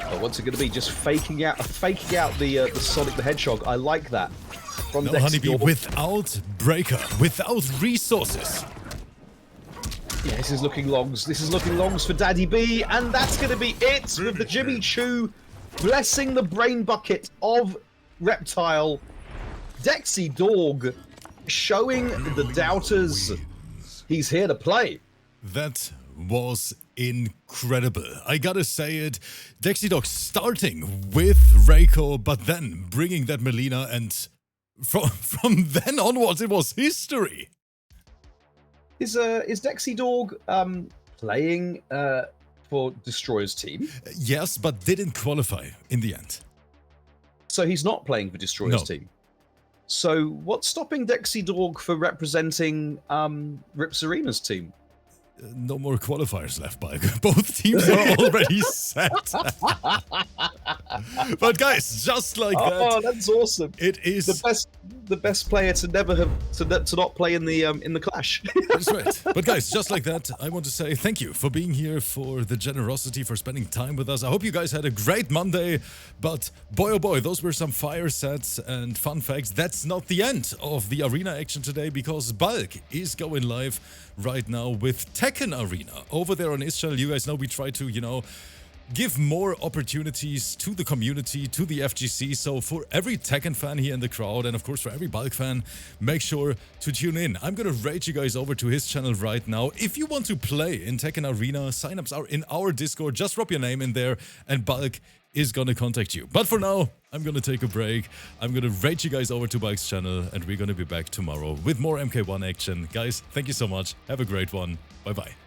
Speaker 2: Oh, what's it going to be? Just faking out the Sonic the Hedgehog. I like that. From
Speaker 1: No, Honeybee without breaker, without resources.
Speaker 2: Yeah, this is looking longs. This is looking longs for Daddy B, and that's going to be it with the Jimmy Choo blessing the brain bucket of Reptile. DEXYDAWG showing the doubters he's here to play.
Speaker 1: That was incredible. I gotta say it. DEXYDAWG starting with REIKO, but then bringing that MILEENA, and from then onwards it was history.
Speaker 2: Is DEXYDAWG playing for Destroyer's team?
Speaker 1: Yes, but didn't qualify in the end.
Speaker 2: So he's not playing for Destroyer's team. So what's stopping DEXYDAWG for representing Rip Serena's team?
Speaker 1: No more qualifiers left, Bulk. Both teams are already set. But guys, just like that.
Speaker 2: Oh, that's awesome!
Speaker 1: It is
Speaker 2: the best player to never have to not play in the clash.
Speaker 1: That's right. But guys, just like that, I want to say thank you for being here, for the generosity, for spending time with us. I hope you guys had a great Monday. But boy, oh boy, those were some fire sets and fun facts. That's not the end of the arena action today, because Bulk is going live right now with Tekken Arena over there on his channel. You guys know we try to, give more opportunities to the community, to the FGC. So for every Tekken fan here in the crowd, and of course for every Bulk fan, make sure to tune in. I'm gonna rate you guys over to his channel right now. If you want to play in Tekken Arena, signups are in our Discord. Just drop your name in there and Bulk is gonna contact you. But for now, I'm gonna take a break. I'm gonna rate you guys over to Bulk's channel, and we're gonna be back tomorrow with more MK1 action. Guys, thank you so much. Have a great one. Bye-bye.